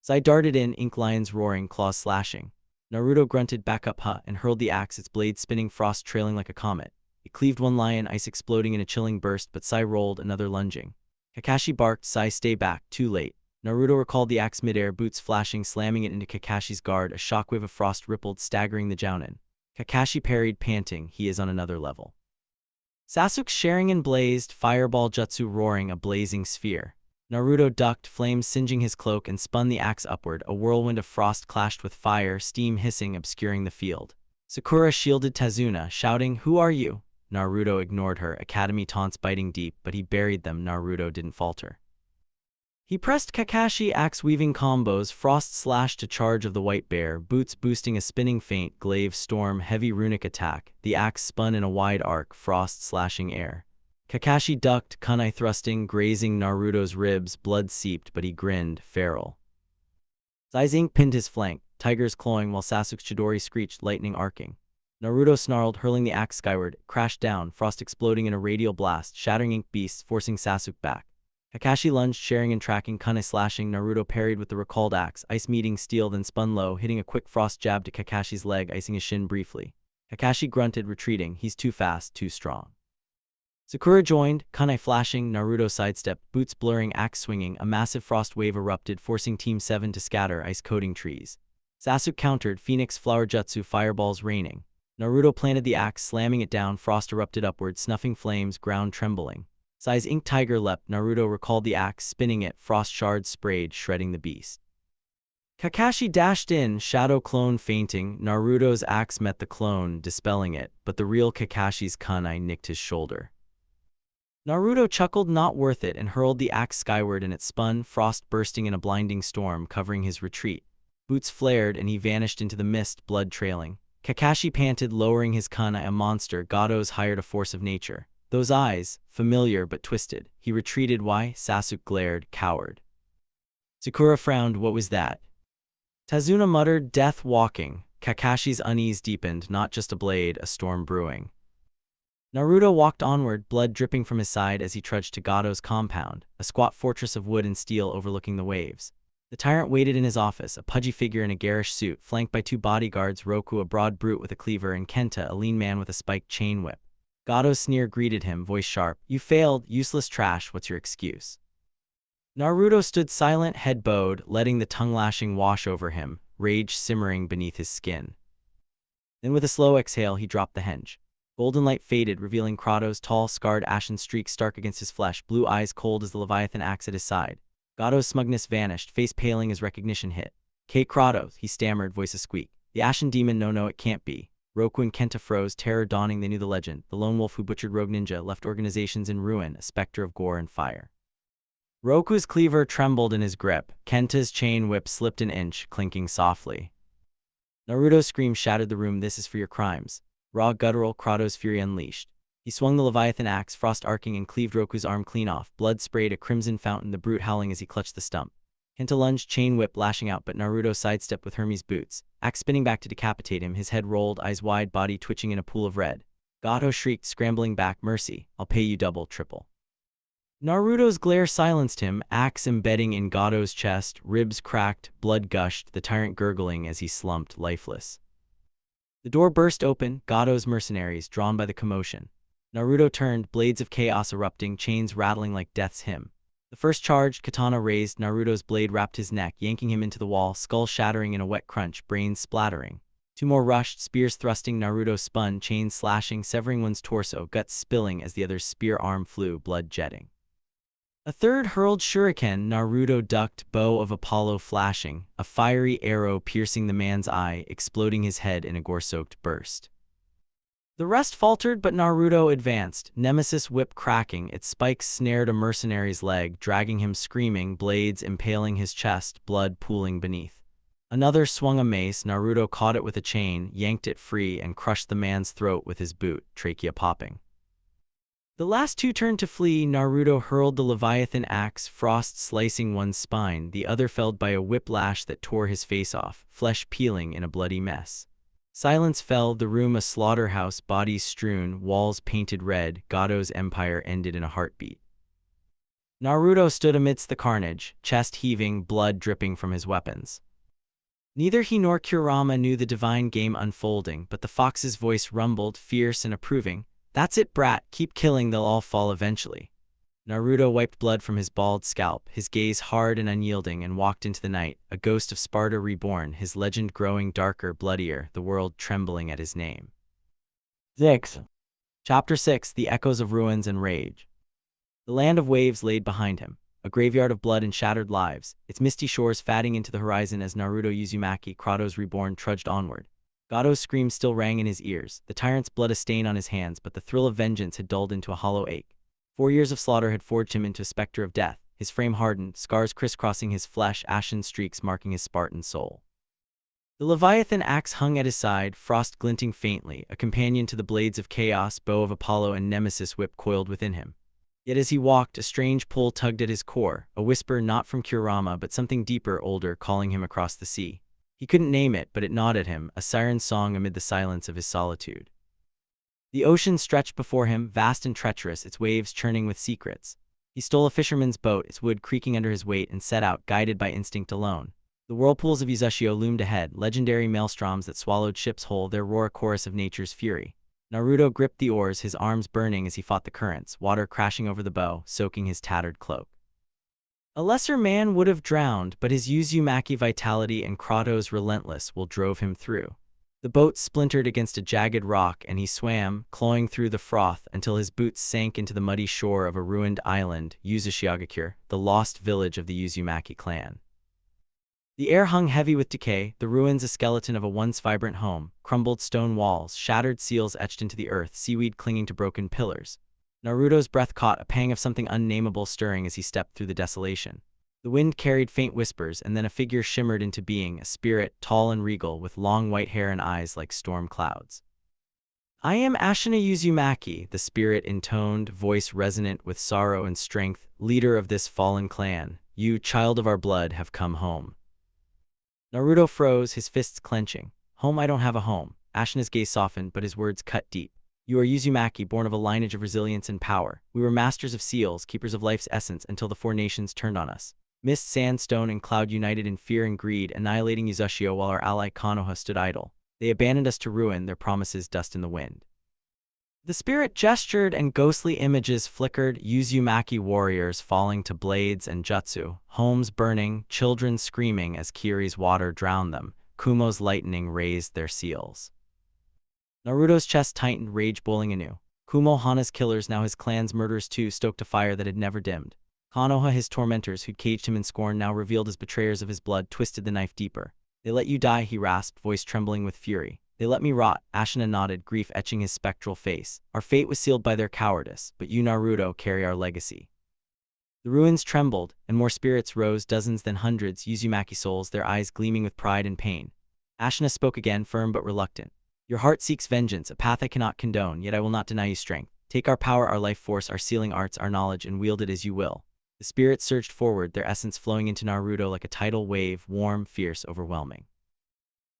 Sai darted in, ink lions roaring, claws slashing. Naruto grunted, "Back up, huh," and hurled the axe, its blade spinning, frost trailing like a comet. It cleaved one lion, ice exploding in a chilling burst, but Sai rolled, another lunging. Kakashi barked, "Sai, stay back, too late." Naruto recalled the axe midair, boots flashing, slamming it into Kakashi's guard, a shockwave of frost rippled, staggering the Jounin. Kakashi parried, panting, he is on another level. Sasuke's Sharingan blazed, fireball jutsu roaring, a blazing sphere. Naruto ducked, flames singeing his cloak, and spun the axe upward, a whirlwind of frost clashed with fire, steam hissing, obscuring the field. Sakura shielded Tazuna, shouting, "Who are you?" Naruto ignored her, academy taunts biting deep, but he buried them. Naruto didn't falter. He pressed Kakashi, axe-weaving combos, frost-slash to charge of the white bear, boots boosting a spinning feint, glaive storm, heavy runic attack. The axe spun in a wide arc, frost-slashing air. Kakashi ducked, kunai thrusting, grazing Naruto's ribs, blood seeped, but he grinned, feral. Sai's ink pinned his flank, tigers clawing, while Sasuke's Chidori screeched, lightning arcing. Naruto snarled, hurling the axe skyward, crashed down, frost exploding in a radial blast, shattering ink beasts, forcing Sasuke back. Kakashi lunged, Sharingan tracking, kunai slashing. Naruto parried with the recalled axe, ice meeting steel, then spun low, hitting a quick frost jab to Kakashi's leg, icing his shin briefly. Kakashi grunted, retreating, "He's too fast, too strong." Sakura joined, kunai flashing, Naruto sidestep, boots blurring, axe swinging. A massive frost wave erupted, forcing Team 7 to scatter, ice-coating trees. Sasuke countered, Phoenix flower jutsu, fireballs raining. Naruto planted the axe, slamming it down, frost erupted upward, snuffing flames, ground trembling. Sai's ink tiger leapt, Naruto recalled the axe, spinning it, frost shards sprayed, shredding the beast. Kakashi dashed in, shadow clone fainting. Naruto's axe met the clone, dispelling it, but the real Kakashi's kunai nicked his shoulder. Naruto chuckled, not worth it, and hurled the axe skyward, and it spun, frost bursting in a blinding storm, covering his retreat. Boots flared, and he vanished into the mist, blood trailing. Kakashi panted, lowering his kunai. A monster, Gatos hired a force of nature. Those eyes, familiar but twisted. He retreated. Why? Sasuke glared, coward. Sakura frowned. What was that? Tazuna muttered, death walking. Kakashi's unease deepened, not just a blade, a storm brewing. Naruto walked onward, blood dripping from his side as he trudged to Gatos' compound, a squat fortress of wood and steel overlooking the waves. The tyrant waited in his office, a pudgy figure in a garish suit, flanked by 2 bodyguards, Roku, a broad brute with a cleaver, and Kenta, a lean man with a spiked chain whip. Gatos' sneer greeted him, voice sharp. You failed, useless trash, what's your excuse? Naruto stood silent, head bowed, letting the tongue-lashing wash over him, rage simmering beneath his skin. Then with a slow exhale he dropped the henge. Golden light faded, revealing Kratos' tall, scarred ashen streak stark against his flesh, blue eyes cold as the Leviathan axe at his side. Gatos' smugness vanished, face paling as recognition hit. Kratos, he stammered, voice a squeak. The ashen demon, no, it can't be. Roku and Kenta froze, terror dawning. They knew the legend. The lone wolf who butchered rogue ninja, left organizations in ruin, a specter of gore and fire. Roku's cleaver trembled in his grip. Kenta's chain whip slipped an inch, clinking softly. Naruto's scream shattered the room. This is for your crimes. Raw, guttural, Kratos' fury unleashed. He swung the Leviathan axe, frost arcing, and cleaved Roku's arm clean off. Blood sprayed a crimson fountain, the brute howling as he clutched the stump. Kenta lunged, chain whip lashing out, but Naruto sidestepped with Hermes' boots, axe spinning back to decapitate him, his head rolled, eyes wide, body twitching in a pool of red. Gato shrieked, scrambling back, mercy, I'll pay you double, triple. Naruto's glare silenced him, axe embedding in Gato's chest, ribs cracked, blood gushed, the tyrant gurgling as he slumped, lifeless. The door burst open, Gato's mercenaries, drawn by the commotion. Naruto turned, blades of chaos erupting, chains rattling like death's hymn. The first charged, katana raised, Naruto's blade wrapped his neck, yanking him into the wall, skull shattering in a wet crunch, brains splattering. 2 more rushed, spears thrusting, Naruto spun, chains slashing, severing one's torso, guts spilling as the other's spear arm flew, blood jetting. A third hurled shuriken, Naruto ducked, bow of Apollo flashing, a fiery arrow piercing the man's eye, exploding his head in a gore-soaked burst. The rest faltered, but Naruto advanced, Nemesis whip cracking, its spikes snared a mercenary's leg, dragging him screaming, blades impaling his chest, blood pooling beneath. Another swung a mace, Naruto caught it with a chain, yanked it free, and crushed the man's throat with his boot, trachea popping. The last 2 turned to flee. Naruto hurled the Leviathan axe, frost slicing one's spine, the other felled by a whiplash that tore his face off, flesh peeling in a bloody mess. Silence fell, the room a slaughterhouse, bodies strewn, walls painted red. Gato's empire ended in a heartbeat. Naruto stood amidst the carnage, chest heaving, blood dripping from his weapons. Neither he nor Kurama knew the divine game unfolding, but the fox's voice rumbled, fierce and approving. That's it, brat, keep killing, they'll all fall eventually. Naruto wiped blood from his bald scalp, his gaze hard and unyielding, and walked into the night, a ghost of Sparta reborn, his legend growing darker, bloodier, the world trembling at his name. 6. Chapter 6, The Echoes of Ruins and Rage. The land of waves laid behind him, a graveyard of blood and shattered lives, its misty shores fatting into the horizon as Naruto Uzumaki, Kratos reborn, trudged onward. Gato's scream still rang in his ears, the tyrant's blood a stain on his hands, but the thrill of vengeance had dulled into a hollow ache. 4 years of slaughter had forged him into a specter of death, his frame hardened, scars crisscrossing his flesh, ashen streaks marking his Spartan soul. The Leviathan axe hung at his side, frost glinting faintly, a companion to the blades of chaos, bow of Apollo and Nemesis whip coiled within him. Yet as he walked, a strange pull tugged at his core, a whisper not from Kurama but something deeper, older, calling him across the sea. He couldn't name it, but it gnawed at him, a siren's song amid the silence of his solitude. The ocean stretched before him, vast and treacherous, its waves churning with secrets. He stole a fisherman's boat, its wood creaking under his weight, and set out, guided by instinct alone. The whirlpools of Uzushio loomed ahead, legendary maelstroms that swallowed ships whole, their roar a chorus of nature's fury. Naruto gripped the oars, his arms burning as he fought the currents, water crashing over the bow, soaking his tattered cloak. A lesser man would have drowned, but his Uzumaki vitality and Kratos' relentless will drove him through. The boat splintered against a jagged rock, and he swam, clawing through the froth until his boots sank into the muddy shore of a ruined island, Uzumaki, the lost village of the Uzumaki clan. The air hung heavy with decay, the ruins a skeleton of a once vibrant home, crumbled stone walls, shattered seals etched into the earth, seaweed clinging to broken pillars. Naruto's breath caught a pang of something unnameable stirring as he stepped through the desolation. The wind carried faint whispers, and then a figure shimmered into being, a spirit, tall and regal, with long white hair and eyes like storm clouds. "I am Ashina Uzumaki," the spirit intoned, voice resonant with sorrow and strength, "leader of this fallen clan. You, child of our blood, have come home." Naruto froze, his fists clenching. "Home? I don't have a home." Ashina's gaze softened, but his words cut deep. "You are Uzumaki, born of a lineage of resilience and power. We were masters of seals, keepers of life's essence, until the four nations turned on us. Mist, sand, stone, and cloud united in fear and greed, annihilating Uzushio while our ally Konoha stood idle. They abandoned us to ruin, their promises dust in the wind." The spirit gestured and ghostly images flickered, Uzumaki warriors falling to blades and jutsu, homes burning, children screaming as Kiri's water drowned them, Kumo's lightning raised their seals. Naruto's chest tightened, rage boiling anew. Kumo, Hana's killers, now his clan's murderers too, stoked a fire that had never dimmed. Konoha, his tormentors, who'd caged him in scorn, now revealed as betrayers of his blood, twisted the knife deeper. "They let you die," he rasped, voice trembling with fury. "They let me rot." Ashina nodded, grief etching his spectral face. "Our fate was sealed by their cowardice, but you, Naruto, carry our legacy." The ruins trembled, and more spirits rose, dozens then hundreds, Uzumaki souls, their eyes gleaming with pride and pain. Ashina spoke again, firm but reluctant. "Your heart seeks vengeance, a path I cannot condone, yet I will not deny you strength. Take our power, our life force, our sealing arts, our knowledge, and wield it as you will." The spirits surged forward, their essence flowing into Naruto like a tidal wave, warm, fierce, overwhelming.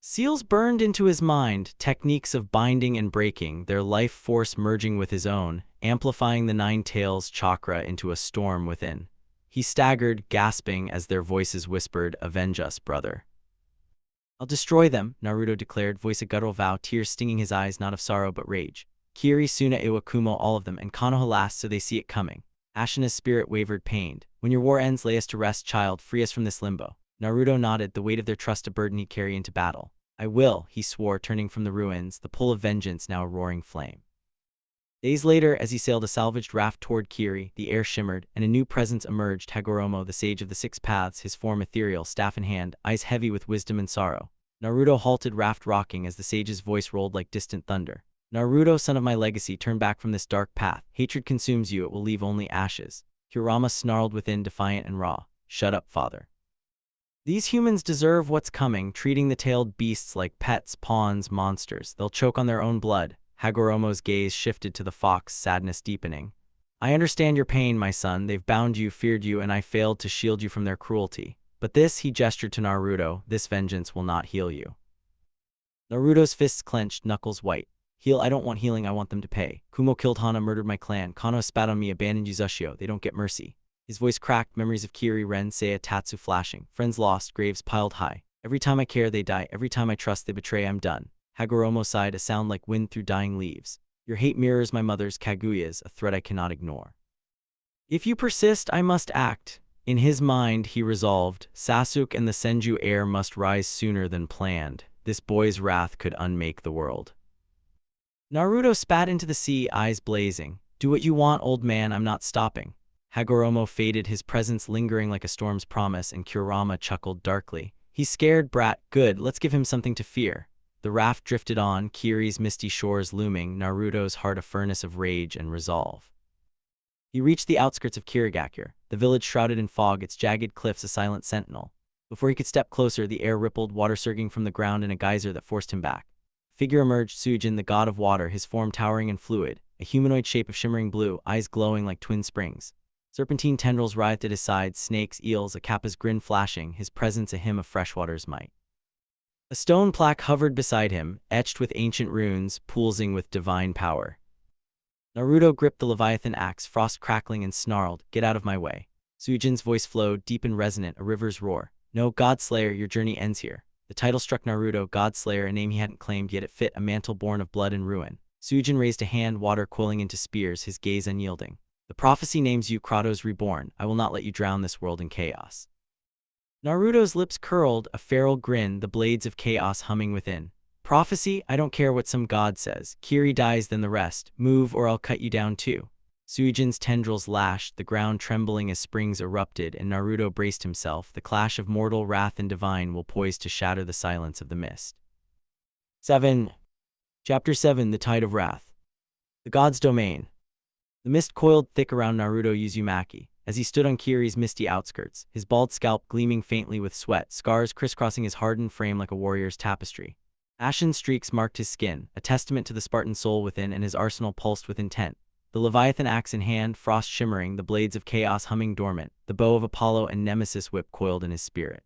Seals burned into his mind, techniques of binding and breaking, their life force merging with his own, amplifying the Nine Tails chakra into a storm within. He staggered, gasping as their voices whispered, "Avenge us, brother." "I'll destroy them," Naruto declared, voice a guttural vow, tears stinging his eyes, not of sorrow but rage. "Kiri, Suna, Iwa, Kumo, all of them, and Konoha last, so they see it coming." Ashina's spirit wavered, pained. "When your war ends, lay us to rest, child, free us from this limbo." Naruto nodded, the weight of their trust a burden he'd carry into battle. "I will," he swore, turning from the ruins, the pull of vengeance now a roaring flame. Days later, as he sailed a salvaged raft toward Kiri, the air shimmered, and a new presence emerged, Hagoromo, the sage of the six paths, his form ethereal, staff in hand, eyes heavy with wisdom and sorrow. Naruto halted, raft rocking, as the sage's voice rolled like distant thunder. "Naruto, son of my legacy, turn back from this dark path. Hatred consumes you, it will leave only ashes." Kurama snarled within, defiant and raw. "Shut up, father. These humans deserve what's coming, treating the tailed beasts like pets, pawns, monsters. They'll choke on their own blood." Hagoromo's gaze shifted to the fox, sadness deepening. "I understand your pain, my son. They've bound you, feared you, and I failed to shield you from their cruelty. But this," he gestured to Naruto, "this vengeance will not heal you." Naruto's fists clenched, knuckles white. "Heal? I don't want healing, I want them to pay. Kumo killed Hana, murdered my clan. Konoha spat on me, abandoned Uzushio. They don't get mercy." His voice cracked, memories of Kiri, Ren, Seiya, Tatsu flashing. Friends lost, graves piled high. "Every time I care, they die. Every time I trust, they betray. I'm done." Hagoromo sighed, a sound like wind through dying leaves. "Your hate mirrors my mother's, Kaguya's, a threat I cannot ignore. If you persist, I must act." In his mind, he resolved, Sasuke and the Senju heir must rise sooner than planned. This boy's wrath could unmake the world. Naruto spat into the sea, eyes blazing. "Do what you want, old man, I'm not stopping." Hagoromo faded, his presence lingering like a storm's promise, and Kurama chuckled darkly. "He's scared, brat. Good, let's give him something to fear." The raft drifted on, Kiri's misty shores looming, Naruto's heart a furnace of rage and resolve. He reached the outskirts of Kirigakure, the village shrouded in fog, its jagged cliffs a silent sentinel. Before he could step closer, the air rippled, water surging from the ground in a geyser that forced him back. Figure emerged, Suijin, the god of water, his form towering and fluid, a humanoid shape of shimmering blue, eyes glowing like twin springs. Serpentine tendrils writhed at his sides, snakes, eels, a Kappa's grin flashing, his presence a hymn of freshwater's might. A stone plaque hovered beside him, etched with ancient runes, pulsing with divine power. Naruto gripped the Leviathan axe, frost crackling, and snarled, "Get out of my way." Suijin's voice flowed, deep and resonant, a river's roar. "No, Godslayer, your journey ends here." The title struck Naruto, Godslayer, a name he hadn't claimed, yet it fit, a mantle born of blood and ruin. Suijin raised a hand, water coiling into spears, his gaze unyielding. The prophecy names you Kratos reborn. I will not let you drown this world in chaos. Naruto's lips curled, a feral grin, the blades of chaos humming within. Prophecy? I don't care what some god says. Kiri dies, then the rest. Move or I'll cut you down too. Suijin's tendrils lashed, the ground trembling as springs erupted, and Naruto braced himself. The clash of mortal wrath and divine will poised to shatter the silence of the mist. 7. Chapter 7 The Tide of Wrath. The God's Domain. The mist coiled thick around Naruto Uzumaki as he stood on Kiri's misty outskirts, his bald scalp gleaming faintly with sweat, scars crisscrossing his hardened frame like a warrior's tapestry. Ashen streaks marked his skin, a testament to the Spartan soul within, and his arsenal pulsed with intent. The Leviathan axe in hand, frost shimmering, the blades of chaos humming dormant, the bow of Apollo and Nemesis whip coiled in his spirit.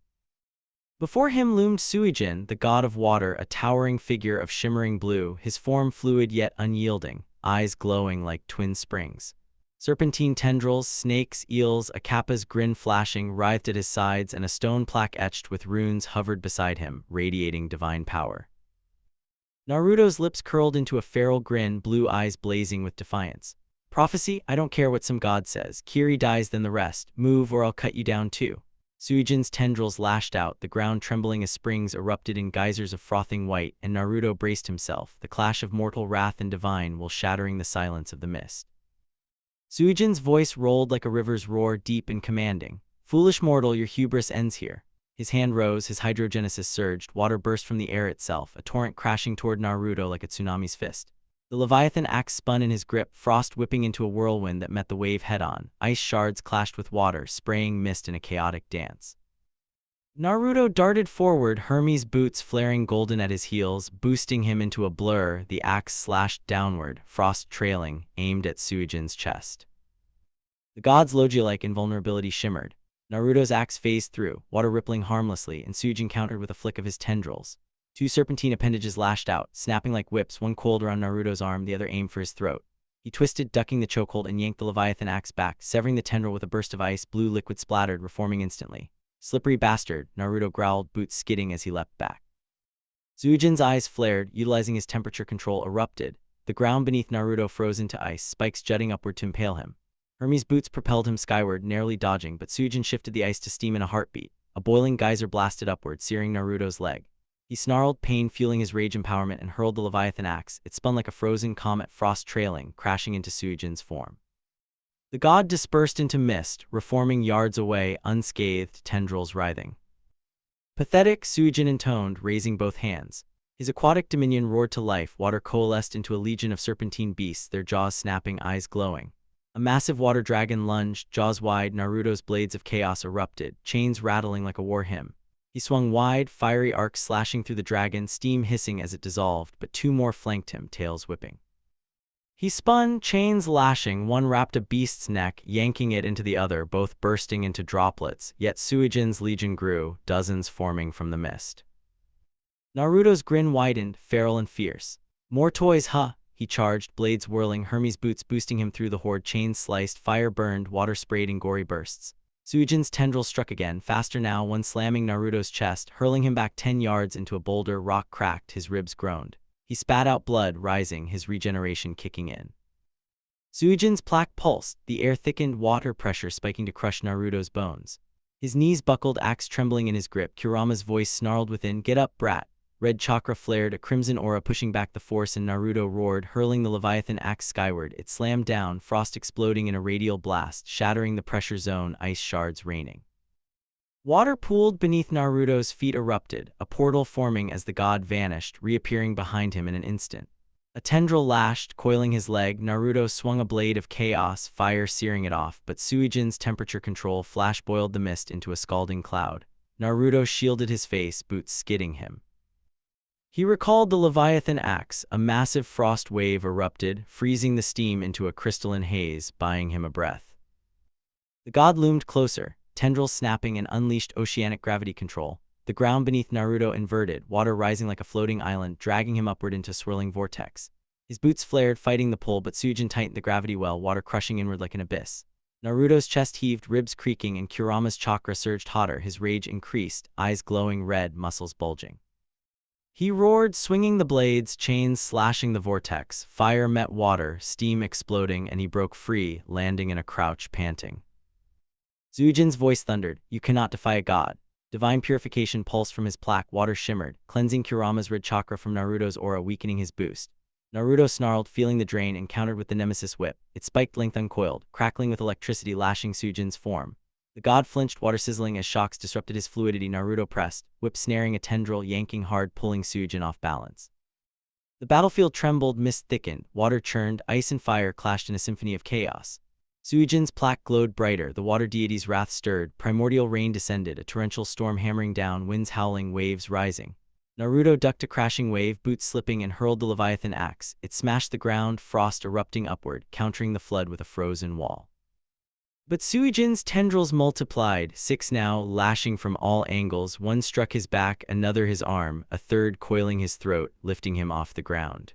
Before him loomed Suijin, the god of water, a towering figure of shimmering blue, his form fluid yet unyielding, eyes glowing like twin springs. Serpentine tendrils, snakes, eels, a kappa's grin flashing, writhed at his sides, and a stone plaque etched with runes hovered beside him, radiating divine power. Naruto's lips curled into a feral grin, blue eyes blazing with defiance. Prophecy? I don't care what some god says. Kiri dies, then the rest. Move or I'll cut you down too. Suijin's tendrils lashed out, the ground trembling as springs erupted in geysers of frothing white, and Naruto braced himself. The clash of mortal wrath and divine will shattering the silence of the mist. Suijin's voice rolled like a river's roar, deep and commanding. Foolish mortal, your hubris ends here. His hand rose, his hydrogenesis surged, water burst from the air itself, a torrent crashing toward Naruto like a tsunami's fist. The Leviathan axe spun in his grip, frost whipping into a whirlwind that met the wave head-on. Ice shards clashed with water, spraying mist in a chaotic dance. Naruto darted forward, Hermes' boots flaring golden at his heels, boosting him into a blur. The axe slashed downward, frost trailing, aimed at Suijin's chest. The god's Logia-like invulnerability shimmered. Naruto's axe phased through, water rippling harmlessly, and Suijin countered with a flick of his tendrils. Two serpentine appendages lashed out, snapping like whips, one coiled around Naruto's arm, the other aimed for his throat. He twisted, ducking the chokehold, and yanked the Leviathan axe back, severing the tendril with a burst of ice. Blue liquid splattered, reforming instantly. Slippery bastard, Naruto growled, boots skidding as he leapt back. Suijin's eyes flared, utilizing his temperature control, erupted. The ground beneath Naruto froze into ice, spikes jutting upward to impale him. Hermes' boots propelled him skyward, narrowly dodging, but Suijin shifted the ice to steam in a heartbeat. A boiling geyser blasted upward, searing Naruto's leg. He snarled, pain fueling his rage empowerment, and hurled the Leviathan axe. It spun like a frozen comet, frost trailing, crashing into Suijin's form. The god dispersed into mist, reforming yards away, unscathed, tendrils writhing. Pathetic, Suijin intoned, raising both hands. His aquatic dominion roared to life, water coalesced into a legion of serpentine beasts, their jaws snapping, eyes glowing. A massive water dragon lunged, jaws wide. Naruto's blades of chaos erupted, chains rattling like a war hymn. He swung wide, fiery arcs slashing through the dragon, steam hissing as it dissolved, but two more flanked him, tails whipping. He spun, chains lashing, one wrapped a beast's neck, yanking it into the other, both bursting into droplets, yet Suijin's legion grew, dozens forming from the mist. Naruto's grin widened, feral and fierce. More toys, huh? He charged, blades whirling, Hermes' boots boosting him through the horde, chains sliced, fire burned, water sprayed in gory bursts. Suijin's tendrils struck again, faster now, one slamming Naruto's chest, hurling him back 10 yards into a boulder. Rock cracked, his ribs groaned. He spat out blood, rising, his regeneration kicking in. Suijin's plaque pulsed, the air thickened, water pressure spiking to crush Naruto's bones. His knees buckled, axe trembling in his grip. Kurama's voice snarled within, "Get up, brat." Red chakra flared, a crimson aura pushing back the force, and Naruto roared, hurling the Leviathan axe skyward. It slammed down, frost exploding in a radial blast, shattering the pressure zone, ice shards raining. Water pooled beneath Naruto's feet, erupted, a portal forming as the god vanished, reappearing behind him in an instant. A tendril lashed, coiling his leg. Naruto swung a blade of chaos, fire searing it off, but Suijin's temperature control flash-boiled the mist into a scalding cloud. Naruto shielded his face, boots skidding him. He recalled the Leviathan axe. A massive frost wave erupted, freezing the steam into a crystalline haze, buying him a breath. The god loomed closer, tendrils snapping, and unleashed oceanic gravity control. The ground beneath Naruto inverted, water rising like a floating island, dragging him upward into a swirling vortex. His boots flared, fighting the pull, but Suijin tightened the gravity well, water crushing inward like an abyss. Naruto's chest heaved, ribs creaking, and Kurama's chakra surged hotter. His rage increased, eyes glowing red, muscles bulging. He roared, swinging the blades, chains slashing the vortex. Fire met water, steam exploding, and he broke free, landing in a crouch, panting. Sujin's voice thundered, "You cannot defy a god." Divine purification pulsed from his plaque, water shimmered, cleansing Kurama's red chakra from Naruto's aura, weakening his boost. Naruto snarled, feeling the drain, and countered with the Nemesis whip. Its spiked length uncoiled, crackling with electricity, lashing Sujin's form. The god flinched, water sizzling as shocks disrupted his fluidity. Naruto pressed, whip snaring a tendril, yanking hard, pulling Sujin off balance. The battlefield trembled, mist thickened, water churned, ice and fire clashed in a symphony of chaos. Sujin's plaque glowed brighter, the water deity's wrath stirred, primordial rain descended, a torrential storm hammering down, winds howling, waves rising. Naruto ducked a crashing wave, boots slipping, and hurled the Leviathan axe. It smashed the ground, frost erupting upward, countering the flood with a frozen wall. But Sujin's tendrils multiplied, 6 now, lashing from all angles. One struck his back, another his arm, a third coiling his throat, lifting him off the ground.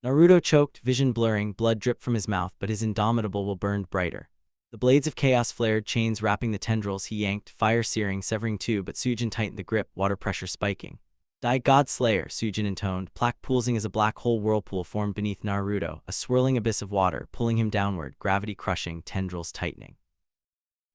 Naruto choked, vision blurring, blood dripped from his mouth, but his indomitable will burned brighter. The blades of chaos flared, chains wrapping the tendrils. He yanked, fire searing, severing two, but Sujin tightened the grip, water pressure spiking. "Die, God Slayer," Sujin intoned, plaque pulsing as a black hole whirlpool formed beneath Naruto, a swirling abyss of water, pulling him downward, gravity crushing, tendrils tightening.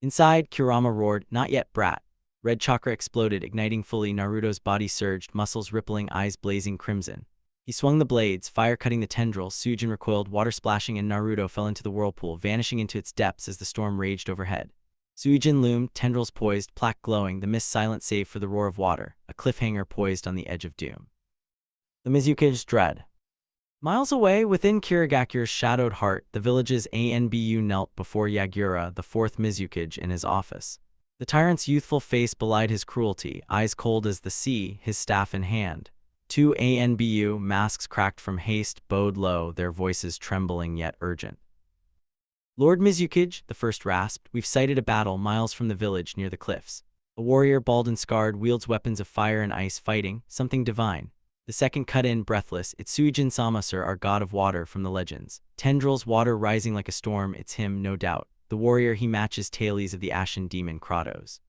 Inside, Kurama roared, "Not yet, brat." Red chakra exploded, igniting fully. Naruto's body surged, muscles rippling, eyes blazing crimson. He swung the blades, fire cutting the tendrils. Sujin recoiled, water splashing, and Naruto fell into the whirlpool, vanishing into its depths as the storm raged overhead. Sujin loomed, tendrils poised, plaque glowing, the mist silent save for the roar of water, a cliffhanger poised on the edge of doom. The Mizukage's dread. Miles away, within Kirigakura's shadowed heart, the village's Anbu knelt before Yagura, the fourth Mizukage, in his office. The tyrant's youthful face belied his cruelty, eyes cold as the sea, his staff in hand. 2 Anbu, masks cracked from haste, bowed low, their voices trembling yet urgent. "Lord Mizukage," the first rasped, "we've sighted a battle miles from the village near the cliffs. A warrior, bald and scarred, wields weapons of fire and ice, fighting something divine." The second cut in, breathless, "It's Suijin-sama, sir, our god of water from the legends. Tendrils, water rising like a storm, it's him, no doubt. The warrior, he matches Tales of the ashen demon Kratos."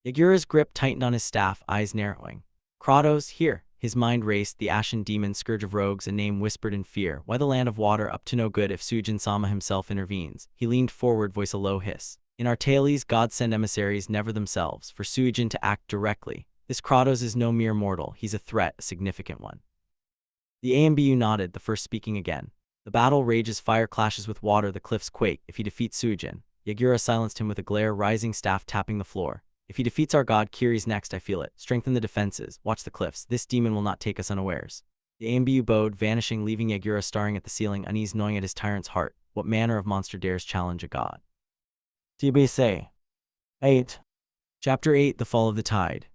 Yagura's grip tightened on his staff, eyes narrowing. "Kratos, here." His mind raced, the ashen demon, scourge of rogues, a name whispered in fear. Why the land of water, up to no good if Sujin-sama himself intervenes? He leaned forward, voice a low hiss. "In our tales, gods send emissaries, never themselves, for Sujin to act directly. This Kratos is no mere mortal, he's a threat, a significant one." The Anbu nodded, the first speaking again. "The battle rages, fire clashes with water, the cliffs quake. If he defeats Sujin..." Yagura silenced him with a glare, rising staff tapping the floor. "If he defeats our god, Kiri's next, I feel it. Strengthen the defenses, watch the cliffs. This demon will not take us unawares." The Anbu bowed, vanishing, leaving Yagura staring at the ceiling, unease gnawing at his tyrant's heart. What manner of monster dares challenge a god? TBC 8. Chapter 8, The Fall of the Tide.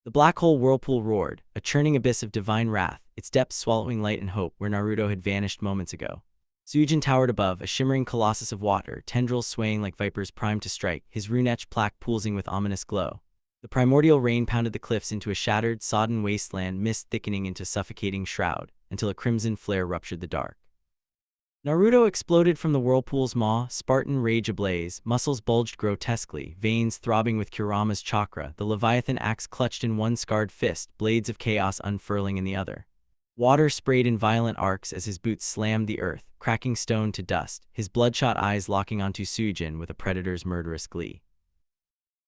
The black hole whirlpool roared, a churning abyss of divine wrath, its depths swallowing light and hope where Naruto had vanished moments ago. Sujin towered above, a shimmering colossus of water, tendrils swaying like vipers primed to strike, his rune-etched plaque pulsing with ominous glow. The primordial rain pounded the cliffs into a shattered, sodden wasteland, mist thickening into suffocating shroud, until a crimson flare ruptured the dark. Naruto exploded from the whirlpool's maw, Spartan rage ablaze, muscles bulged grotesquely, veins throbbing with Kurama's chakra, the Leviathan axe clutched in one scarred fist, blades of chaos unfurling in the other. Water sprayed in violent arcs as his boots slammed the earth, cracking stone to dust, his bloodshot eyes locking onto Sujin with a predator's murderous glee.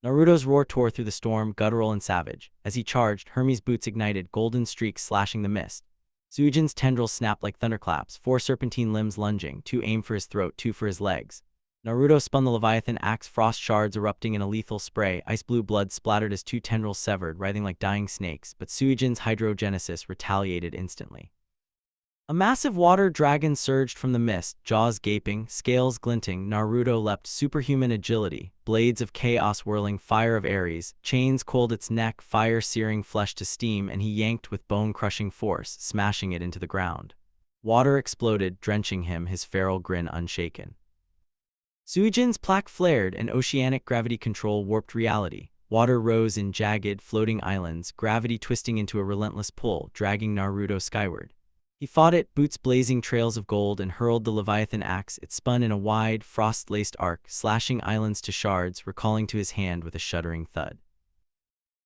Naruto's roar tore through the storm, guttural and savage. As he charged, Hermes' boots ignited, golden streaks slashing the mist. Sujin's tendrils snapped like thunderclaps, 4 serpentine limbs lunging, 2 aimed for his throat, 2 for his legs. Naruto spun the Leviathan axe, frost shards erupting in a lethal spray, ice-blue blood splattered as 2 tendrils severed, writhing like dying snakes, but Sujin's hydrogenesis retaliated instantly. A massive water dragon surged from the mist, jaws gaping, scales glinting. Naruto leapt, superhuman agility, blades of chaos whirling, fire of Ares, chains coiled its neck, fire searing flesh to steam, and he yanked with bone-crushing force, smashing it into the ground. Water exploded, drenching him, his feral grin unshaken. Sujin's plaque flared, and oceanic gravity control warped reality. Water rose in jagged, floating islands, gravity twisting into a relentless pull, dragging Naruto skyward. He fought it, boots blazing trails of gold, and hurled the Leviathan axe. It spun in a wide, frost-laced arc, slashing islands to shards, recalling to his hand with a shuddering thud.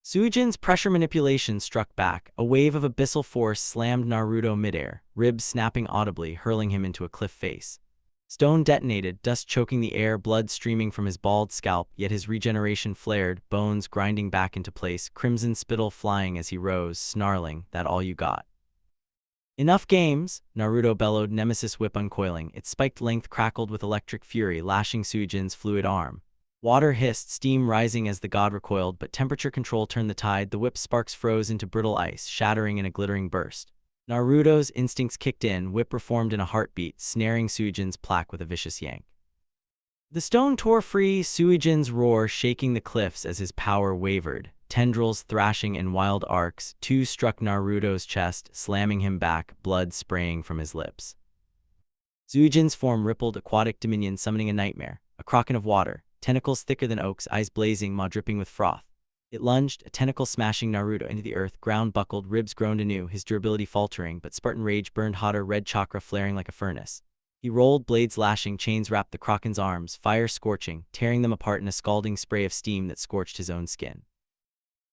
Suijin's pressure manipulation struck back. A wave of abyssal force slammed Naruto midair, ribs snapping audibly, hurling him into a cliff face. Stone detonated, dust choking the air, blood streaming from his bald scalp, yet his regeneration flared, bones grinding back into place, crimson spittle flying as he rose, snarling, "That all you got?" "Enough games," Naruto bellowed, nemesis whip uncoiling. Its spiked length crackled with electric fury, lashing Suijin's fluid arm. Water hissed, steam rising as the god recoiled, but temperature control turned the tide. The whip's sparks froze into brittle ice, shattering in a glittering burst. Naruto's instincts kicked in, whip reformed in a heartbeat, snaring Suijin's plaque with a vicious yank. The stone tore free, Suijin's roar shaking the cliffs as his power wavered. Tendrils thrashing in wild arcs, two struck Naruto's chest, slamming him back, blood spraying from his lips. Suijin's form rippled, aquatic dominion summoning a nightmare, a kraken of water, tentacles thicker than oaks, eyes blazing, maw dripping with froth. It lunged, a tentacle smashing Naruto into the earth, ground buckled, ribs groaned anew, his durability faltering, but Spartan rage burned hotter, red chakra flaring like a furnace. He rolled, blades lashing, chains wrapped the kraken's arms, fire scorching, tearing them apart in a scalding spray of steam that scorched his own skin.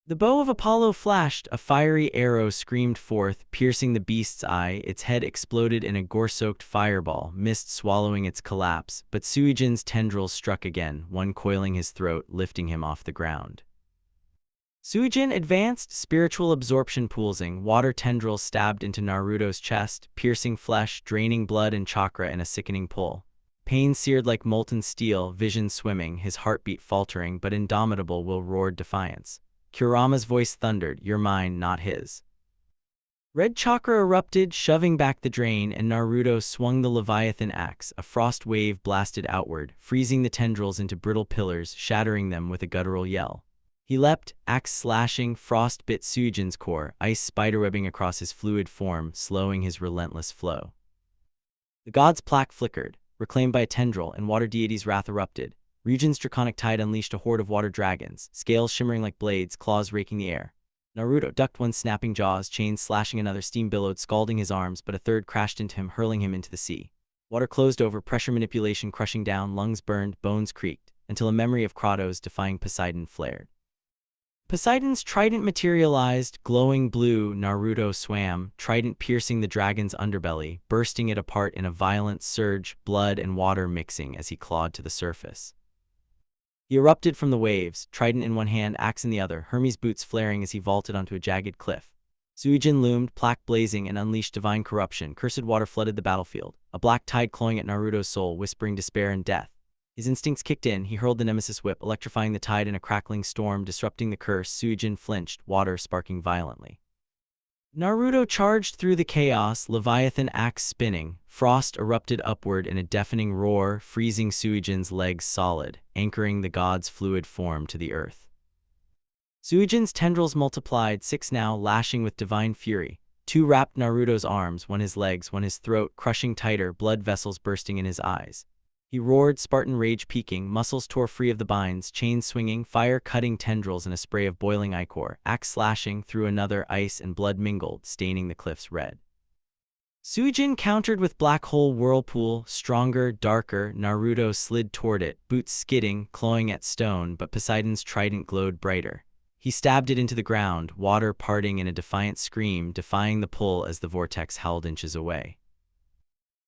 The bow of Apollo flashed, a fiery arrow screamed forth, piercing the beast's eye. Its head exploded in a gore-soaked fireball, mist swallowing its collapse, but Suijin's tendrils struck again, one coiling his throat, lifting him off the ground. Suijin advanced, spiritual absorption pulsing, water tendrils stabbed into Naruto's chest, piercing flesh, draining blood and chakra in a sickening pull. Pain seared like molten steel, vision swimming, his heartbeat faltering, but indomitable will roared defiance. Kurama's voice thundered, "You're mine, not his." Red chakra erupted, shoving back the drain, and Naruto swung the Leviathan axe. A frost wave blasted outward, freezing the tendrils into brittle pillars, shattering them with a guttural yell. He leapt, axe slashing, frost bit Suijin's core, ice spiderwebbing across his fluid form, slowing his relentless flow. The god's plaque flickered, reclaimed by a tendril, and water deity's wrath erupted. Ryujin's draconic tide unleashed a horde of water dragons, scales shimmering like blades, claws raking the air. Naruto ducked one, snapping jaws, chains slashing another, steam billowed, scalding his arms, but a third crashed into him, hurling him into the sea. Water closed over, pressure manipulation crushing down, lungs burned, bones creaked, until a memory of Kratos defying Poseidon flared. Poseidon's trident materialized, glowing blue. Naruto swam, trident piercing the dragon's underbelly, bursting it apart in a violent surge, blood and water mixing as he clawed to the surface. He erupted from the waves, trident in one hand, axe in the other, Hermes' boots flaring as he vaulted onto a jagged cliff. Suijin loomed, plaque blazing, and unleashed divine corruption. Cursed water flooded the battlefield, a black tide clawing at Naruto's soul, whispering despair and death. His instincts kicked in, he hurled the nemesis whip, electrifying the tide in a crackling storm, disrupting the curse. Suijin flinched, water sparking violently. Naruto charged through the chaos, Leviathan axe spinning. Frost erupted upward in a deafening roar, freezing Suijin's legs solid, anchoring the god's fluid form to the earth. Suijin's tendrils multiplied, 6 now, lashing with divine fury. 2 wrapped Naruto's arms, one his legs, one his throat, crushing tighter, blood vessels bursting in his eyes. He roared, Spartan rage peaking, muscles tore free of the binds, chains swinging, fire cutting tendrils in a spray of boiling ichor, axe slashing through another, ice and blood mingled, staining the cliffs red. Suijin countered with black hole whirlpool, stronger, darker. Naruto slid toward it, boots skidding, clawing at stone, but Poseidon's trident glowed brighter. He stabbed it into the ground, water parting in a defiant scream, defying the pull as the vortex howled inches away.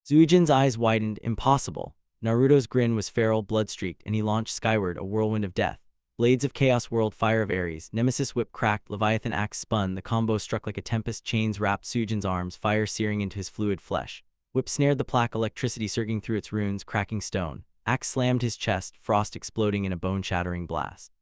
Suijin's eyes widened, impossible. Naruto's grin was feral, blood-streaked, and he launched skyward, a whirlwind of death. Blades of chaos whirled, fire of Ares, nemesis whip cracked, Leviathan axe spun, the combo struck like a tempest, chains wrapped Suijin's arms, fire searing into his fluid flesh. Whip snared the plaque, electricity surging through its runes, cracking stone. Axe slammed his chest, frost exploding in a bone-shattering blast.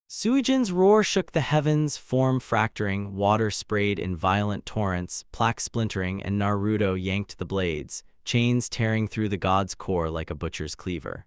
Suijin's roar shook the heavens, form fracturing, water sprayed in violent torrents, plaque splintering, and Naruto yanked the blades, chains tearing through the god's core like a butcher's cleaver.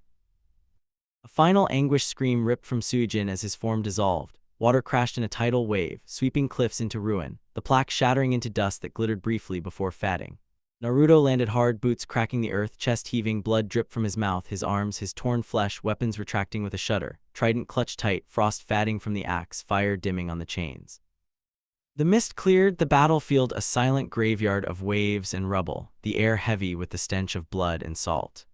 A final anguished scream ripped from Suijin as his form dissolved. Water crashed in a tidal wave, sweeping cliffs into ruin, the plaque shattering into dust that glittered briefly before fading. Naruto landed hard, boots cracking the earth, chest heaving, blood dripped from his mouth, his arms, his torn flesh, weapons retracting with a shudder, trident clutched tight, frost fading from the axe, fire dimming on the chains. The mist cleared, the battlefield a silent graveyard of waves and rubble, the air heavy with the stench of blood and salt.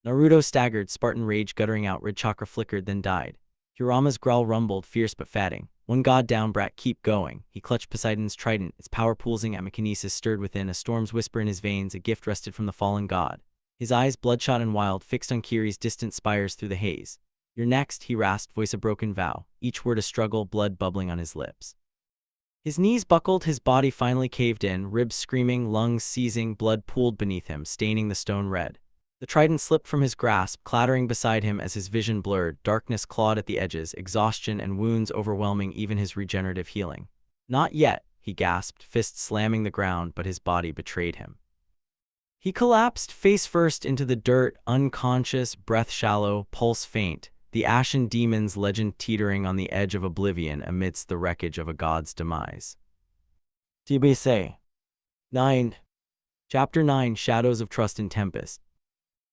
Naruto staggered, Spartan rage guttering out, red chakra flickered, then died. Kurama's growl rumbled, fierce but fatting. One god down, brat, keep going. He clutched Poseidon's trident, its power pulsing at Mechanesis stirred within, a storm's whisper in his veins, a gift rested from the fallen god. His eyes, bloodshot and wild, fixed on Kiri's distant spires through the haze. You're next, he rasped, voice a broken vow, each word a struggle, blood bubbling on his lips. His knees buckled, his body finally caved in, ribs screaming, lungs seizing, blood pooled beneath him, staining the stone red. The trident slipped from his grasp, clattering beside him as his vision blurred, darkness clawed at the edges, exhaustion and wounds overwhelming even his regenerative healing. Not yet, he gasped, fists slamming the ground, but his body betrayed him. He collapsed, face first into the dirt, unconscious, breath shallow, pulse faint, the ashen demon's legend teetering on the edge of oblivion amidst the wreckage of a god's demise. TBC 9. Chapter 9, Shadows of Trust in Tempest.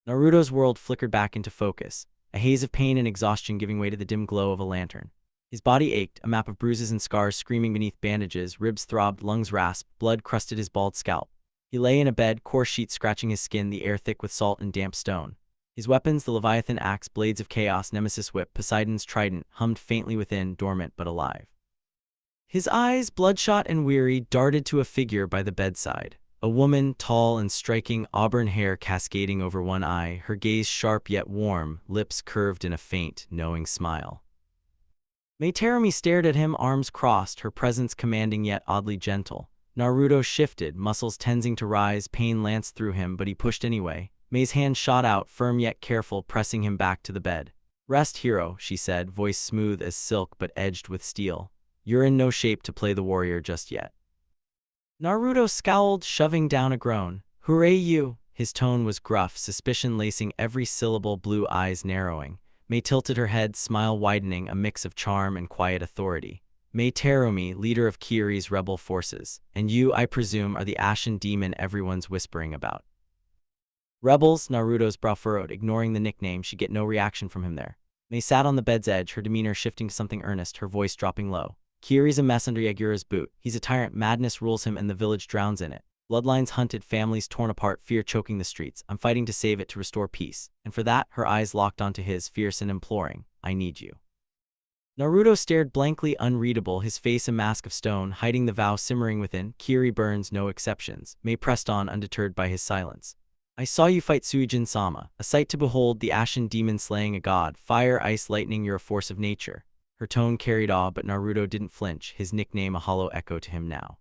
Naruto's world flickered back into focus, a haze of pain and exhaustion giving way to the dim glow of a lantern. His body ached, a map of bruises and scars screaming beneath bandages, ribs throbbed, lungs rasped, blood crusted his bald scalp. He lay in a bed, coarse sheets scratching his skin, the air thick with salt and damp stone. His weapons, the Leviathan axe, blades of chaos, Nemesis whip, Poseidon's trident, hummed faintly within, dormant but alive. His eyes, bloodshot and weary, darted to a figure by the bedside. A woman, tall and striking, auburn hair cascading over one eye, her gaze sharp yet warm, lips curved in a faint, knowing smile. Terumi stared at him, arms crossed, her presence commanding yet oddly gentle. Naruto shifted, muscles tensing to rise, pain lanced through him, but he pushed anyway. Mei's hand shot out, firm yet careful, pressing him back to the bed. Rest, hero, she said, voice smooth as silk but edged with steel. You're in no shape to play the warrior just yet. Naruto scowled, shoving down a groan. Hooray you! His tone was gruff, suspicion lacing every syllable, blue eyes narrowing. Mei tilted her head, smile widening, a mix of charm and quiet authority. Terumi, leader of Kiri's rebel forces. And you, I presume, are the ashen demon everyone's whispering about. Rebels, Naruto's brow furrowed, ignoring the nickname, she'd get no reaction from him there. Mei sat on the bed's edge, her demeanor shifting to something earnest, her voice dropping low. Kiri's a mess under Yagura's boot. He's a tyrant, madness rules him and the village drowns in it. Bloodlines hunted, families torn apart, fear choking the streets. I'm fighting to save it, to restore peace. And for that, her eyes locked onto his, fierce and imploring. I need you. Naruto stared blankly, unreadable, his face a mask of stone, hiding the vow simmering within. Kiri burns, no exceptions. Mei pressed on, undeterred by his silence. I saw you fight Suijin-sama, a sight to behold, the ashen demon slaying a god. Fire, ice, lightning, you're a force of nature. Her tone carried awe, but Naruto didn't flinch, his nickname a hollow echo to him now.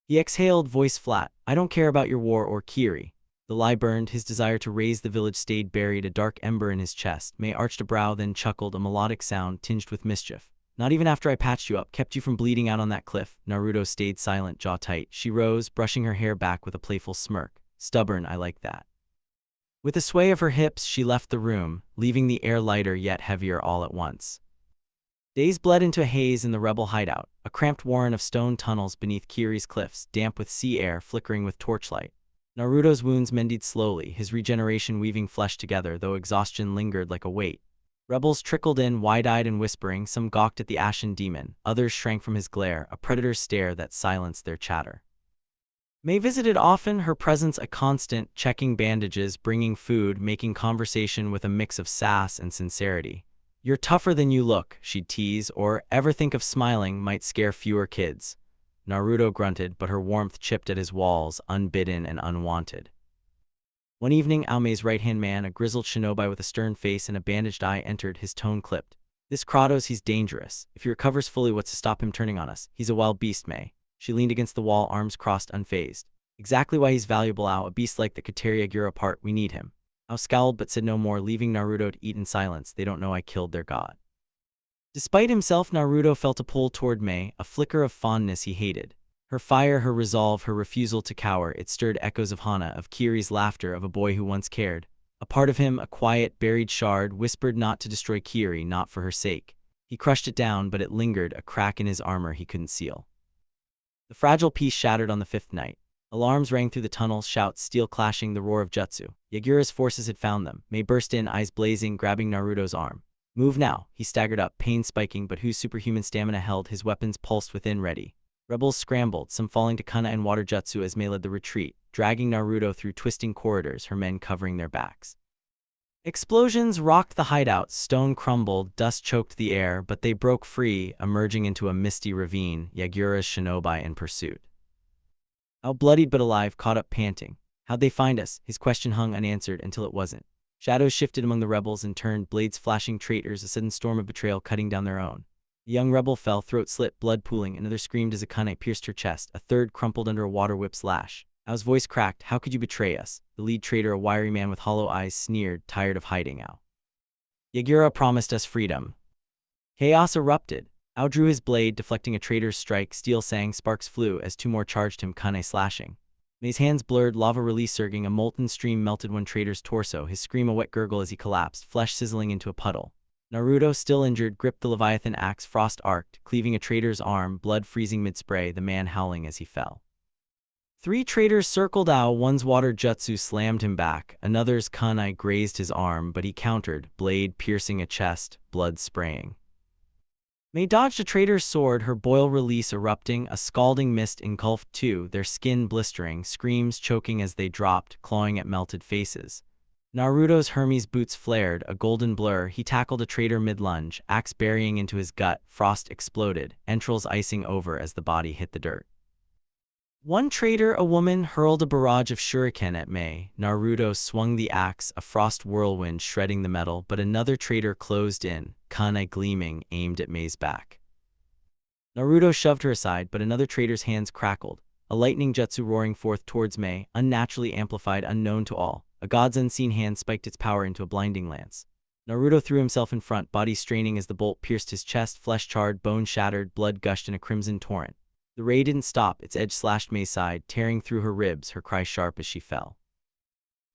He exhaled, voice flat. I don't care about your war or Kiri. The lie burned, his desire to raise the village stayed buried, a dark ember in his chest. Mei arched a brow, then chuckled, a melodic sound tinged with mischief. Not even after I patched you up, kept you from bleeding out on that cliff. Naruto stayed silent, jaw tight. She rose, brushing her hair back with a playful smirk. Stubborn, I like that. With a sway of her hips, she left the room, leaving the air lighter yet heavier all at once. Days bled into a haze in the rebel hideout, a cramped warren of stone tunnels beneath Kiri's cliffs, damp with sea air flickering with torchlight. Naruto's wounds mended slowly, his regeneration weaving flesh together, though exhaustion lingered like a weight. Rebels trickled in, wide-eyed and whispering, some gawked at the ashen demon, others shrank from his glare, a predator's stare that silenced their chatter. Mei visited often, her presence a constant, checking bandages, bringing food, making conversation with a mix of sass and sincerity. You're tougher than you look, she'd tease, or ever think of smiling might scare fewer kids. Naruto grunted, but her warmth chipped at his walls, unbidden and unwanted. One evening, Aomei's right-hand man, a grizzled shinobi with a stern face and a bandaged eye, entered, his tone clipped. This Kratos, he's dangerous. If he recovers fully, what's to stop him turning on us? He's a wild beast, Mei. She leaned against the wall, arms crossed, unfazed. Exactly why he's valuable, Ao, a beast like that could tear Yagura apart, we need him. Ao scowled but said no more, leaving Naruto to eat in silence. They don't know I killed their god. Despite himself, Naruto felt a pull toward Mei, a flicker of fondness he hated. Her fire, her resolve, her refusal to cower, it stirred echoes of Hana, of Kiri's laughter, of a boy who once cared. A part of him, a quiet, buried shard, whispered not to destroy Kiri, not for her sake. He crushed it down, but it lingered, a crack in his armor he couldn't seal. The fragile piece shattered on the fifth night. Alarms rang through the tunnels, shouts, steel clashing, the roar of jutsu. Yagura's forces had found them. Mei burst in, eyes blazing, grabbing Naruto's arm. Move now. He staggered up, pain spiking, but whose superhuman stamina held, his weapons pulsed within, ready. Rebels scrambled, some falling to Kana and water jutsu as Mei led the retreat, dragging Naruto through twisting corridors, her men covering their backs. Explosions rocked the hideout, stone crumbled, dust choked the air, but they broke free, emerging into a misty ravine, Yagura's shinobi in pursuit. Out bloodied but alive, caught up panting. How'd they find us? His question hung unanswered until it wasn't. Shadows shifted among the rebels and turned, blades flashing, traitors, a sudden storm of betrayal cutting down their own. A young rebel fell, throat slit, blood pooling, another screamed as a kunai pierced her chest, a third crumpled under a water whip's lash. Ao's voice cracked. How could you betray us? The lead traitor, a wiry man with hollow eyes, sneered, tired of hiding. Ao. Yagura promised us freedom. Chaos erupted. Ao drew his blade, deflecting a traitor's strike. Steel sang, sparks flew as two more charged him, kunai slashing. Mei's hands blurred, lava release surging, a molten stream melted one traitor's torso, his scream a wet gurgle as he collapsed, flesh sizzling into a puddle. Naruto, still injured, gripped the Leviathan axe, frost arced, cleaving a traitor's arm, blood freezing mid-spray, the man howling as he fell. Three traitors circled Ao, one's water jutsu slammed him back, another's kunai grazed his arm, but he countered, blade piercing a chest, blood spraying. Mei dodged a traitor's sword, her boil release erupting, a scalding mist engulfed two, their skin blistering, screams choking as they dropped, clawing at melted faces. Naruto's Hermes boots flared, a golden blur, he tackled a traitor mid-lunge, axe burying into his gut, frost exploded, entrails icing over as the body hit the dirt. One traitor, a woman, hurled a barrage of shuriken at Mei. Naruto swung the axe, a frost whirlwind shredding the metal, but another traitor closed in, kunai gleaming, aimed at Mei's back. Naruto shoved her aside, but another traitor's hands crackled, a lightning jutsu roaring forth towards Mei, unnaturally amplified, unknown to all. A god's unseen hand spiked its power into a blinding lance. Naruto threw himself in front, body straining as the bolt pierced his chest, flesh charred, bone shattered, blood gushed in a crimson torrent. The ray didn't stop, its edge slashed Mei's side, tearing through her ribs, her cry sharp as she fell.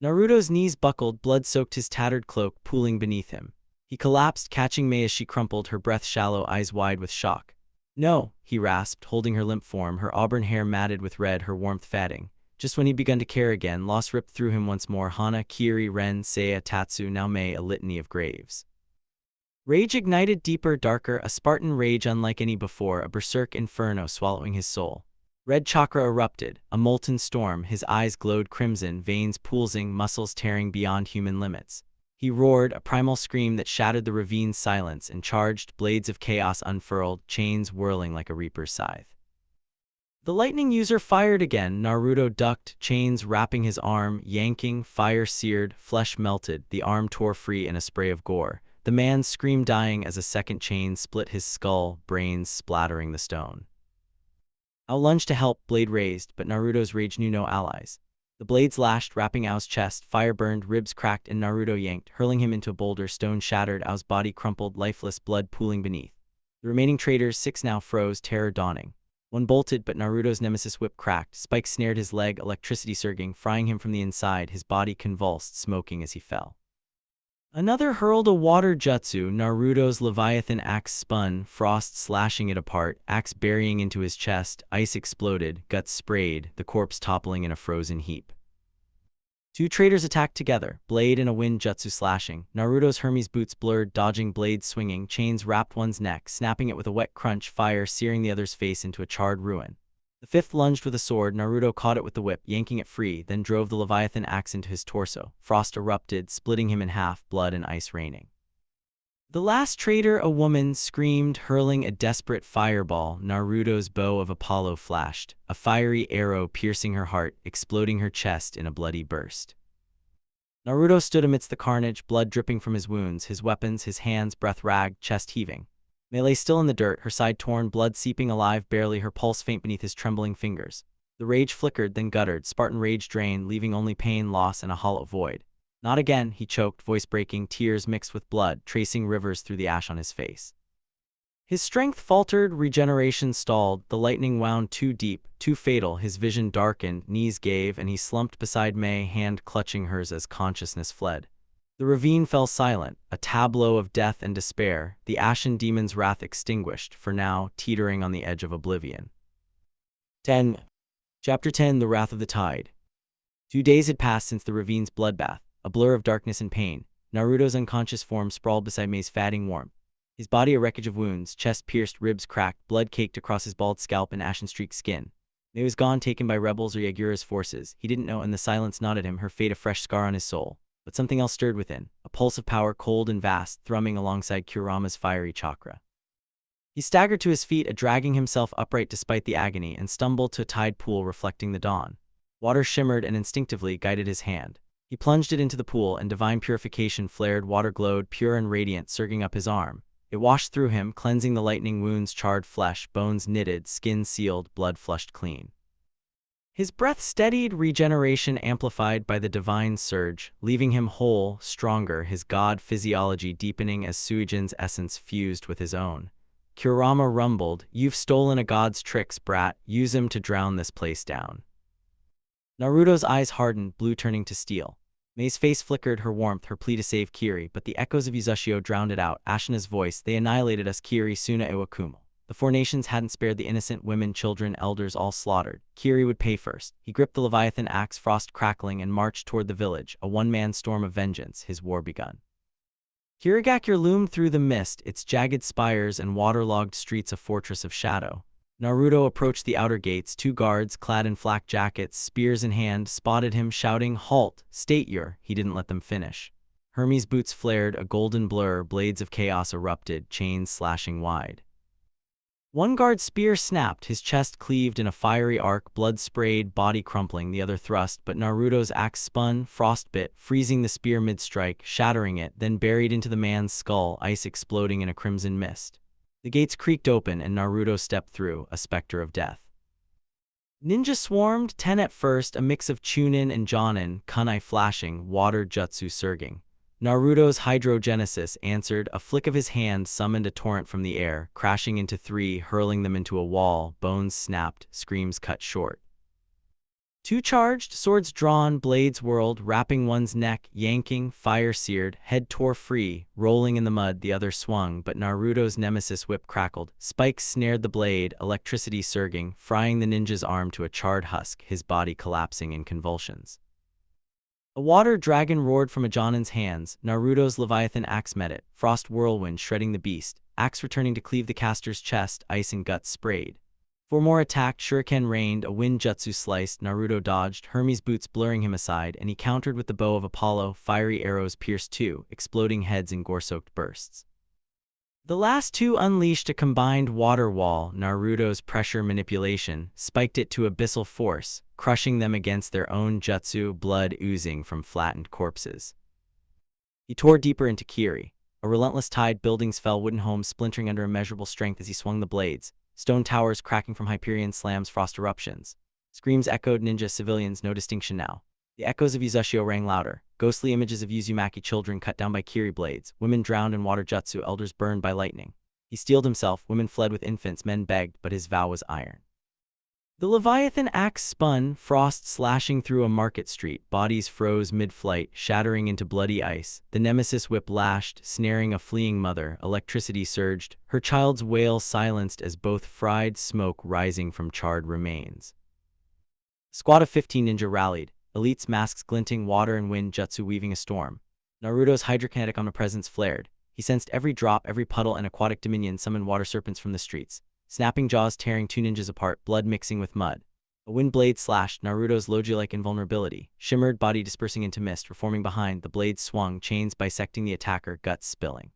Naruto's knees buckled, blood soaked his tattered cloak, pooling beneath him. He collapsed, catching Mei as she crumpled, her breath shallow, eyes wide with shock. No, he rasped, holding her limp form, her auburn hair matted with red, her warmth fading. Just when he'd begun to care again, loss ripped through him once more. Hana, Kiri, Ren, Seiya, Tatsu, now Mei, a litany of graves. Rage ignited deeper, darker, a Spartan rage unlike any before, a berserk inferno swallowing his soul. Red chakra erupted, a molten storm, his eyes glowed crimson, veins pulsing, muscles tearing beyond human limits. He roared, a primal scream that shattered the ravine's silence and charged, blades of chaos unfurled, chains whirling like a reaper's scythe. The lightning user fired again. Naruto ducked, chains wrapping his arm, yanking, fire seared, flesh melted, the arm tore free in a spray of gore. The man screamed, dying as a second chain split his skull, brains splattering the stone. Ao lunged to help, blade raised, but Naruto's rage knew no allies. The blades lashed, wrapping Ao's chest, fire burned, ribs cracked, and Naruto yanked, hurling him into a boulder, stone shattered, Ao's body crumpled, lifeless, blood pooling beneath. The remaining traitors, 6 now, froze, terror dawning. One bolted, but Naruto's nemesis whip cracked, spikes snared his leg, electricity surging, frying him from the inside, his body convulsed, smoking as he fell. Another hurled a water jutsu, Naruto's Leviathan axe spun, frost slashing it apart, axe burying into his chest, ice exploded, guts sprayed, the corpse toppling in a frozen heap. Two traitors attacked together, blade and a wind jutsu slashing, Naruto's Hermes boots blurred, dodging, blades swinging, chains wrapped one's neck, snapping it with a wet crunch, fire searing the other's face into a charred ruin. The fifth lunged with a sword, Naruto caught it with the whip, yanking it free, then drove the Leviathan axe into his torso. Frost erupted, splitting him in half, blood and ice raining. The last traitor, a woman, screamed, hurling a desperate fireball. Naruto's bow of Apollo flashed, a fiery arrow piercing her heart, exploding her chest in a bloody burst. Naruto stood amidst the carnage, blood dripping from his wounds, his weapons, his hands, breath ragged, chest heaving. Mei lay still in the dirt, her side torn, blood seeping alive barely, her pulse faint beneath his trembling fingers. The rage flickered, then guttered, Spartan rage drained, leaving only pain, loss, and a hollow void. Not again, he choked, voice breaking, tears mixed with blood, tracing rivers through the ash on his face. His strength faltered, regeneration stalled, the lightning wound too deep, too fatal, his vision darkened, knees gave, and he slumped beside Mei, hand clutching hers as consciousness fled. The ravine fell silent, a tableau of death and despair, the ashen demon's wrath extinguished, for now, teetering on the edge of oblivion. 10. Chapter 10 The Wrath of the Tide. 2 days had passed since the ravine's bloodbath, a blur of darkness and pain. Naruto's unconscious form sprawled beside Mei's fatting warmth. His body a wreckage of wounds, chest pierced, ribs cracked, blood caked across his bald scalp and ashen-streaked skin. Mei was gone, taken by rebels or Yagura's forces. He didn't know, and the silence nodded him, her fate a fresh scar on his soul. but something else stirred within, a pulse of power cold and vast, thrumming alongside Kurama's fiery chakra. He staggered to his feet, dragging himself upright despite the agony, and stumbled to a tide pool reflecting the dawn. Water shimmered and instinctively guided his hand. He plunged it into the pool, and divine purification flared. Water glowed, pure and radiant, surging up his arm. It washed through him, cleansing the lightning wounds, charred flesh, bones knitted, skin sealed, blood flushed clean. His breath steadied, regeneration amplified by the divine surge, leaving him whole, stronger, his god physiology deepening as Suijin's essence fused with his own. Kurama rumbled, "You've stolen a god's tricks, brat. Use him to drown this place down." Naruto's eyes hardened, blue turning to steel. Mei's face flickered, her warmth, her plea to save Kiri, but the echoes of Uzushio drowned it out. Ashina's voice, "They annihilated us, Kiri Suna Iwakumo. The four nations hadn't spared the innocent, women, children, elders, all slaughtered. Kiri would pay first." He gripped the Leviathan axe, frost crackling, and marched toward the village, a one-man storm of vengeance, his war begun. Kirigakure loomed through the mist, its jagged spires and waterlogged streets a fortress of shadow. Naruto approached the outer gates. Two guards, clad in flak jackets, spears in hand, spotted him, shouting, "Halt! State your—" He didn't let them finish. Hermes' boots flared, a golden blur, blades of chaos erupted, chains slashing wide. One guard's spear snapped, his chest cleaved in a fiery arc, blood sprayed, body crumpling. The other thrust, but Naruto's axe spun, frostbit, freezing the spear mid-strike, shattering it, then buried into the man's skull, ice exploding in a crimson mist. The gates creaked open, and Naruto stepped through, a specter of death. Ninja swarmed, 10 at first, a mix of Chunin and Jonin, kunai flashing, water jutsu surging. Naruto's hydrogenesis answered, a flick of his hand summoned a torrent from the air, crashing into 3, hurling them into a wall, bones snapped, screams cut short. 2 charged, swords drawn, blades whirled, wrapping one's neck, yanking, fire seared, head tore free, rolling in the mud. The other swung, but Naruto's nemesis whip crackled, spikes snared the blade, electricity surging, frying the ninja's arm to a charred husk, his body collapsing in convulsions. A water dragon roared from a Jonin's hands. Naruto's Leviathan axe met it, frost whirlwind shredding the beast, axe returning to cleave the caster's chest, ice and guts sprayed. 4 more attacked, shuriken rained, a wind jutsu sliced. Naruto dodged, Hermes' boots blurring him aside, and he countered with the bow of Apollo. Fiery arrows pierced 2, exploding heads in gore-soaked bursts. The last 2 unleashed a combined water wall. Naruto's pressure manipulation spiked it to abyssal force, crushing them against their own jutsu, blood oozing from flattened corpses. He tore deeper into Kiri. A relentless tide, buildings fell, wooden homes splintering under immeasurable strength as he swung the blades, stone towers cracking from Hyperion slams, frost eruptions. Screams echoed, ninja, civilians, no distinction now. The echoes of Uzushio rang louder, ghostly images of Uzumaki children cut down by Kiri blades, women drowned in water jutsu, elders burned by lightning. He steeled himself, women fled with infants, men begged, but his vow was iron. The Leviathan axe spun, frost slashing through a market street, bodies froze mid-flight, shattering into bloody ice. The nemesis whip lashed, snaring a fleeing mother, electricity surged, her child's wail silenced as both fried smoke rising from charred remains. A squad of 15 ninja rallied, elites, masks glinting, water and wind jutsu weaving a storm. Naruto's hydrokinetic omnipresence flared. He sensed every drop, every puddle, and aquatic dominion summoned water serpents from the streets. Snapping jaws tearing 2 ninjas apart, blood mixing with mud. A wind blade slashed, Naruto's Logi-like invulnerability, shimmered, body dispersing into mist, reforming behind. The blade swung, chains bisecting the attacker, guts spilling.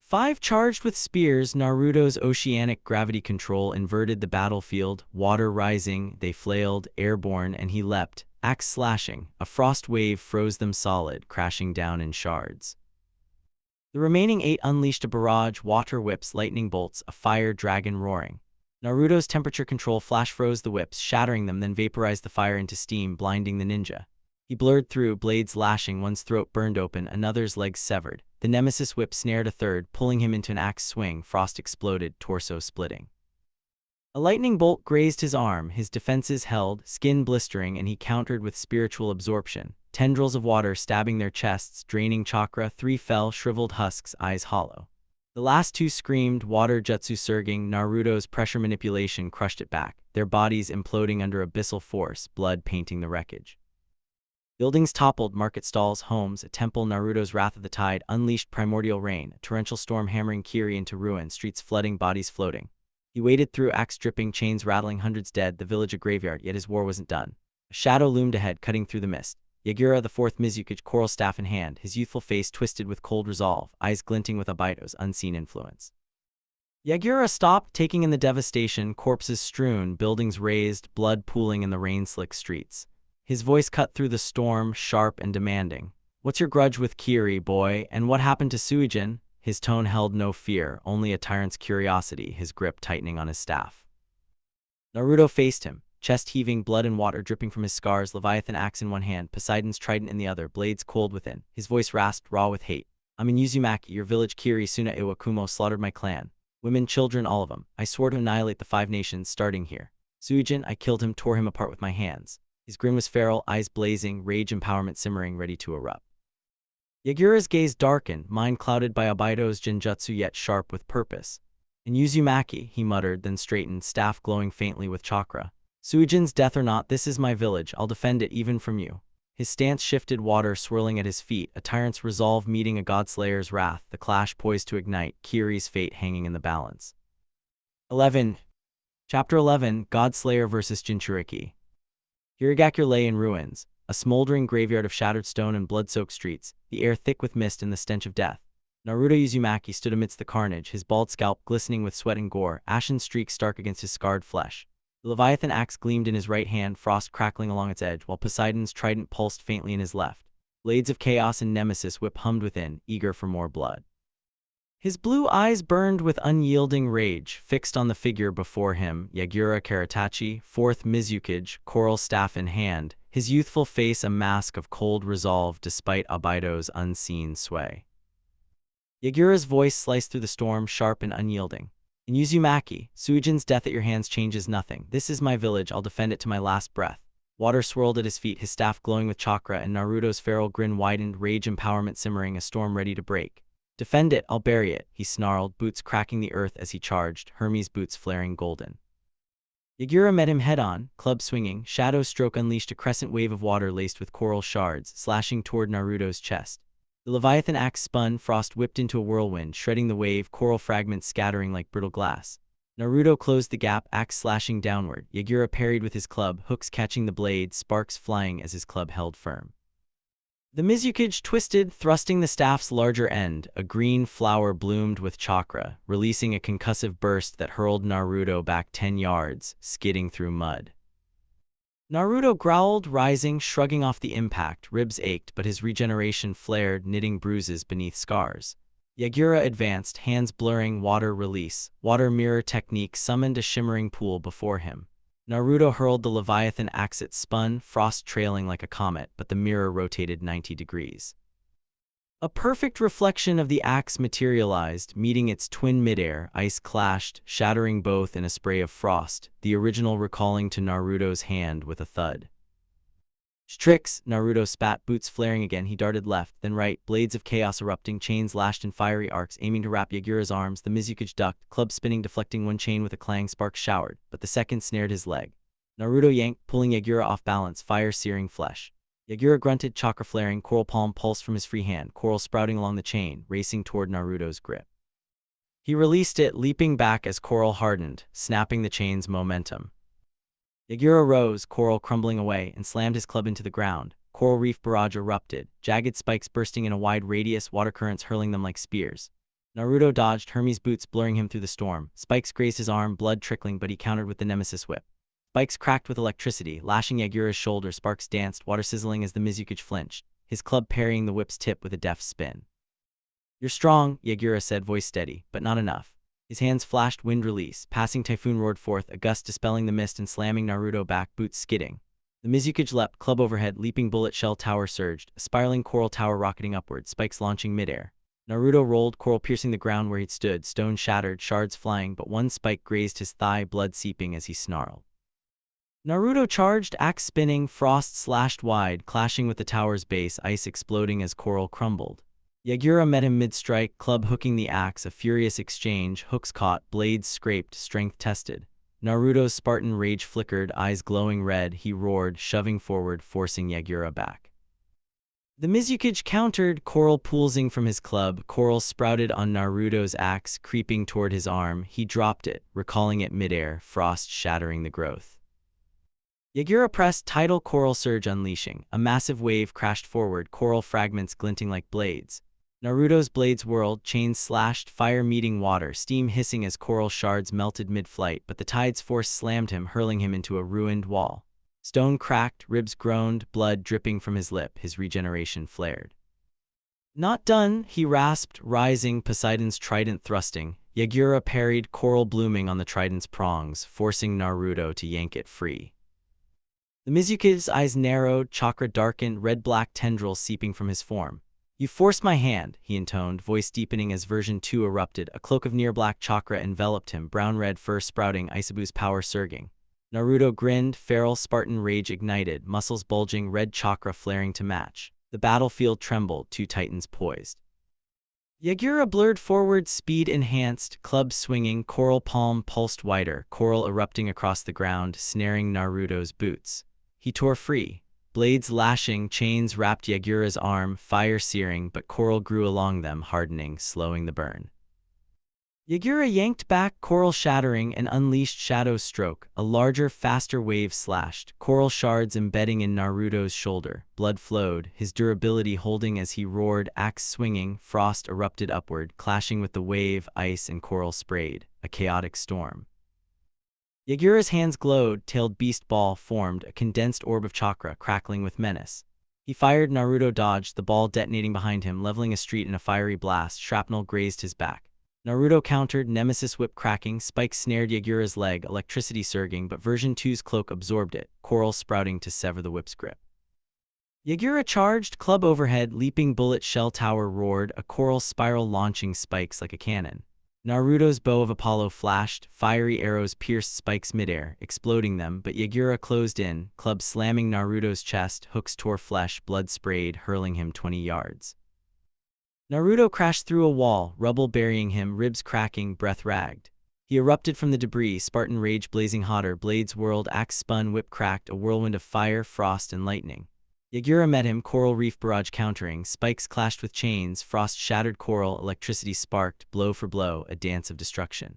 5 charged with spears. Naruto's oceanic gravity control inverted the battlefield, water rising, they flailed, airborne, and he leapt, axe slashing. A frost wave froze them solid, crashing down in shards. The remaining 8 unleashed a barrage, water whips, lightning bolts, a fire dragon roaring. Naruto's temperature control flash froze the whips, shattering them, then vaporized the fire into steam, blinding the ninja. He blurred through, blades lashing, one's throat burned open, another's legs severed. The nemesis whip snared a third, pulling him into an axe swing, frost exploded, torso splitting. A lightning bolt grazed his arm, his defenses held, skin blistering, and he countered with spiritual absorption. Tendrils of water stabbing their chests, draining chakra. 3 fell, shriveled husks, eyes hollow. The last 2 screamed, water jutsu surging. Naruto's pressure manipulation crushed it back, their bodies imploding under abyssal force, blood painting the wreckage. Buildings toppled, market stalls, homes, a temple. Naruto's wrath of the tide unleashed primordial rain, a torrential storm hammering Kiri into ruin, streets flooding, bodies floating. He waded through, axe dripping, chains rattling, hundreds dead, the village a graveyard, yet his war wasn't done. A shadow loomed ahead, cutting through the mist. Yagura, the fourth Mizukage, coral staff in hand, his youthful face twisted with cold resolve, eyes glinting with Obito's unseen influence. Yagura stopped, taking in the devastation, corpses strewn, buildings razed, blood pooling in the rain-slick streets. His voice cut through the storm, sharp and demanding. "What's your grudge with Kiri, boy, and what happened to Suijin?" His tone held no fear, only a tyrant's curiosity, his grip tightening on his staff. Naruto faced him, chest heaving, blood and water dripping from his scars, Leviathan axe in one hand, Poseidon's trident in the other, blades cold within. His voice rasped, raw with hate. "I'm in Uzumaki, your village. Kiri Suna Iwakumo slaughtered my clan. Women, children, all of them. I swore to annihilate the 5 nations, starting here. Suijin, I killed him, tore him apart with my hands." His grin was feral, eyes blazing, rage empowerment simmering, ready to erupt. Yagura's gaze darkened, mind clouded by Obito's genjutsu yet sharp with purpose. "In Uzumaki," he muttered, then straightened, staff glowing faintly with chakra. "Suijin's death or not, this is my village. I'll defend it even from you." His stance shifted, water swirling at his feet, a tyrant's resolve meeting a godslayer's wrath, the clash poised to ignite, Kiri's fate hanging in the balance. 11. Chapter 11, Godslayer vs. Jinchuriki. Hiragakure lay in ruins, a smoldering graveyard of shattered stone and blood-soaked streets, the air thick with mist and the stench of death. Naruto Uzumaki stood amidst the carnage, his bald scalp glistening with sweat and gore, ashen streaks stark against his scarred flesh. The Leviathan axe gleamed in his right hand, frost crackling along its edge, while Poseidon's trident pulsed faintly in his left. Blades of chaos and nemesis whip hummed within, eager for more blood. His blue eyes burned with unyielding rage, fixed on the figure before him, Yagura Karatachi, fourth Mizukage, coral staff in hand, his youthful face a mask of cold resolve despite Obito's unseen sway. Yagura's voice sliced through the storm, sharp and unyielding. "In Uzumaki, Suijin's death at your hands changes nothing. This is my village, I'll defend it to my last breath." Water swirled at his feet, his staff glowing with chakra, and Naruto's feral grin widened, rage empowerment simmering, a storm ready to break. "Defend it, I'll bury it," he snarled, boots cracking the earth as he charged, Hermes' boots flaring golden. Yagura met him head-on, club swinging, shadow stroke unleashed a crescent wave of water laced with coral shards, slashing toward Naruto's chest. The Leviathan axe spun, frost whipped into a whirlwind, shredding the wave, coral fragments scattering like brittle glass. Naruto closed the gap, axe slashing downward. Yagura parried with his club, hooks catching the blade, sparks flying as his club held firm. The Mizukage twisted, thrusting the staff's larger end. A green flower bloomed with chakra, releasing a concussive burst that hurled Naruto back 10 yards, skidding through mud. Naruto growled, rising, shrugging off the impact. Ribs ached, but his regeneration flared, knitting bruises beneath scars. Yagura advanced, hands blurring, water release. Water mirror technique summoned a shimmering pool before him. Naruto hurled the Leviathan axe. It spun, frost trailing like a comet, but the mirror rotated 90 degrees. A perfect reflection of the axe materialized, meeting its twin midair. Ice clashed, shattering both in a spray of frost, the original recalling to Naruto's hand with a thud. "Strix!" Naruto spat, boots flaring again. He darted left, then right, blades of chaos erupting, chains lashed in fiery arcs, aiming to wrap Yagura's arms. The Mizukage ducked, club spinning, deflecting one chain with a clang. Sparks showered, but the second snared his leg. Naruto yanked, pulling Yagura off balance, fire searing flesh. Yagura grunted, chakra flaring, coral palm pulsed from his free hand, coral sprouting along the chain, racing toward Naruto's grip. He released it, leaping back as coral hardened, snapping the chain's momentum. Yagura rose, coral crumbling away, and slammed his club into the ground. Coral reef barrage erupted, jagged spikes bursting in a wide radius, water currents hurling them like spears. Naruto dodged, Hermes' boots blurring him through the storm. Spikes grazed his arm, blood trickling, but he countered with the nemesis whip. Spikes cracked with electricity, lashing Yagura's shoulder. Sparks danced, water sizzling as the Mizukage flinched, his club parrying the whip's tip with a deft spin. "You're strong," Yagura said, voice steady, "but not enough." His hands flashed, wind release, passing typhoon roared forth, a gust dispelling the mist and slamming Naruto back, boots skidding. The Mizukage leapt, club overhead, leaping bullet shell tower surged, a spiraling coral tower rocketing upward, spikes launching midair. Naruto rolled, coral piercing the ground where he'd stood, stone shattered, shards flying, but one spike grazed his thigh, blood seeping as he snarled. Naruto charged, axe spinning, frost slashed wide, clashing with the tower's base, ice exploding as coral crumbled. Yagura met him mid-strike, club hooking the axe, a furious exchange, hooks caught, blades scraped, strength tested. Naruto's Spartan rage flickered, eyes glowing red, he roared, shoving forward, forcing Yagura back. The Mizukage countered, coral poolsing from his club, coral sprouted on Naruto's axe, creeping toward his arm. He dropped it, recalling it midair, frost shattering the growth. Yagura pressed tidal coral surge unleashing. A massive wave crashed forward, coral fragments glinting like blades. Naruto's blades whirled, chains slashed, fire meeting water, steam hissing as coral shards melted mid-flight, but the tide's force slammed him, hurling him into a ruined wall. Stone cracked, ribs groaned, blood dripping from his lip, his regeneration flared. Not done, he rasped, rising, Poseidon's trident thrusting. Yagura parried, coral blooming on the trident's prongs, forcing Naruto to yank it free. The Mizukage's eyes narrowed, chakra darkened, red-black tendrils seeping from his form. "You forced my hand," he intoned, voice deepening as version 2 erupted. A cloak of near-black chakra enveloped him, brown-red fur sprouting, Aisabu's power surging. Naruto grinned, feral Spartan rage ignited, muscles bulging, red chakra flaring to match. The battlefield trembled, two titans poised. Yagura blurred forward, speed enhanced, club swinging, coral palm pulsed wider, coral erupting across the ground, snaring Naruto's boots. He tore free. Blades lashing, chains wrapped Yagura's arm, fire searing, but coral grew along them, hardening, slowing the burn. Yagura yanked back, coral shattering, and unleashed Shadow's stroke. A larger, faster wave slashed, coral shards embedding in Naruto's shoulder. Blood flowed, his durability holding as he roared, axe swinging, frost erupted upward, clashing with the wave, ice and coral sprayed. A chaotic storm. Yagura's hands glowed, tailed beast ball formed, a condensed orb of chakra, crackling with menace. He fired, Naruto dodged, the ball detonating behind him, leveling a street in a fiery blast. Shrapnel grazed his back. Naruto countered, nemesis whip cracking, spikes snared Yagura's leg, electricity surging, but version 2's cloak absorbed it, coral sprouting to sever the whip's grip. Yagura charged, club overhead, leaping bullet shell tower roared, a coral spiral launching spikes like a cannon. Naruto's bow of Apollo flashed, fiery arrows pierced spikes midair, exploding them, but Yagura closed in, club slamming Naruto's chest, hooks tore flesh, blood sprayed, hurling him 20 yards. Naruto crashed through a wall, rubble burying him, ribs cracking, breath ragged. He erupted from the debris, Spartan rage blazing hotter, blades whirled, axe spun, whip cracked, a whirlwind of fire, frost, and lightning. Yagura met him, coral reef barrage countering, spikes clashed with chains, frost shattered coral, electricity sparked, blow for blow, a dance of destruction.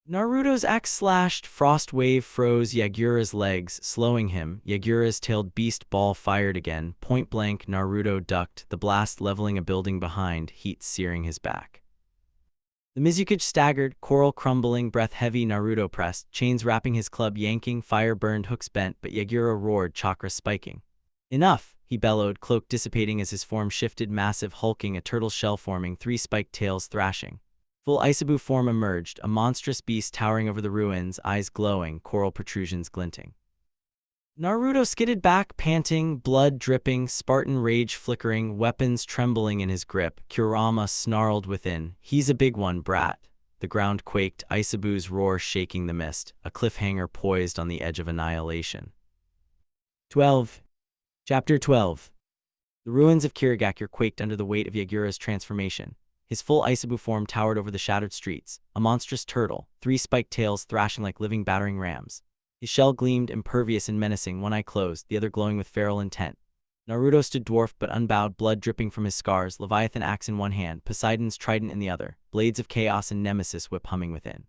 Naruto's axe slashed, frost wave froze Yagura's legs, slowing him. Yagura's tailed beast ball fired again, point blank. Naruto ducked, the blast leveling a building behind, heat searing his back. The Mizukage staggered, coral crumbling, breath heavy. Naruto pressed, chains wrapping his club yanking, fire burned, hooks bent, but Yagura roared, chakra spiking. "Enough!" he bellowed, cloak dissipating as his form shifted, massive, hulking, a turtle shell forming, three spiked tails thrashing. Full Aisabu form emerged, a monstrous beast towering over the ruins, eyes glowing, coral protrusions glinting. Naruto skidded back, panting, blood dripping, Spartan rage flickering, weapons trembling in his grip. Kurama snarled within, "He's a big one, brat." The ground quaked, Aisabu's roar shaking the mist, a cliffhanger poised on the edge of annihilation. 12. Chapter 12. The ruins of Kirigakure quaked under the weight of Yagura's transformation. His full Aisabu form towered over the shattered streets, a monstrous turtle, three spiked tails thrashing like living battering rams. His shell gleamed, impervious and menacing, one eye closed, the other glowing with feral intent. Naruto stood dwarfed but unbowed, blood dripping from his scars, Leviathan axe in one hand, Poseidon's trident in the other, blades of chaos and nemesis whip humming within.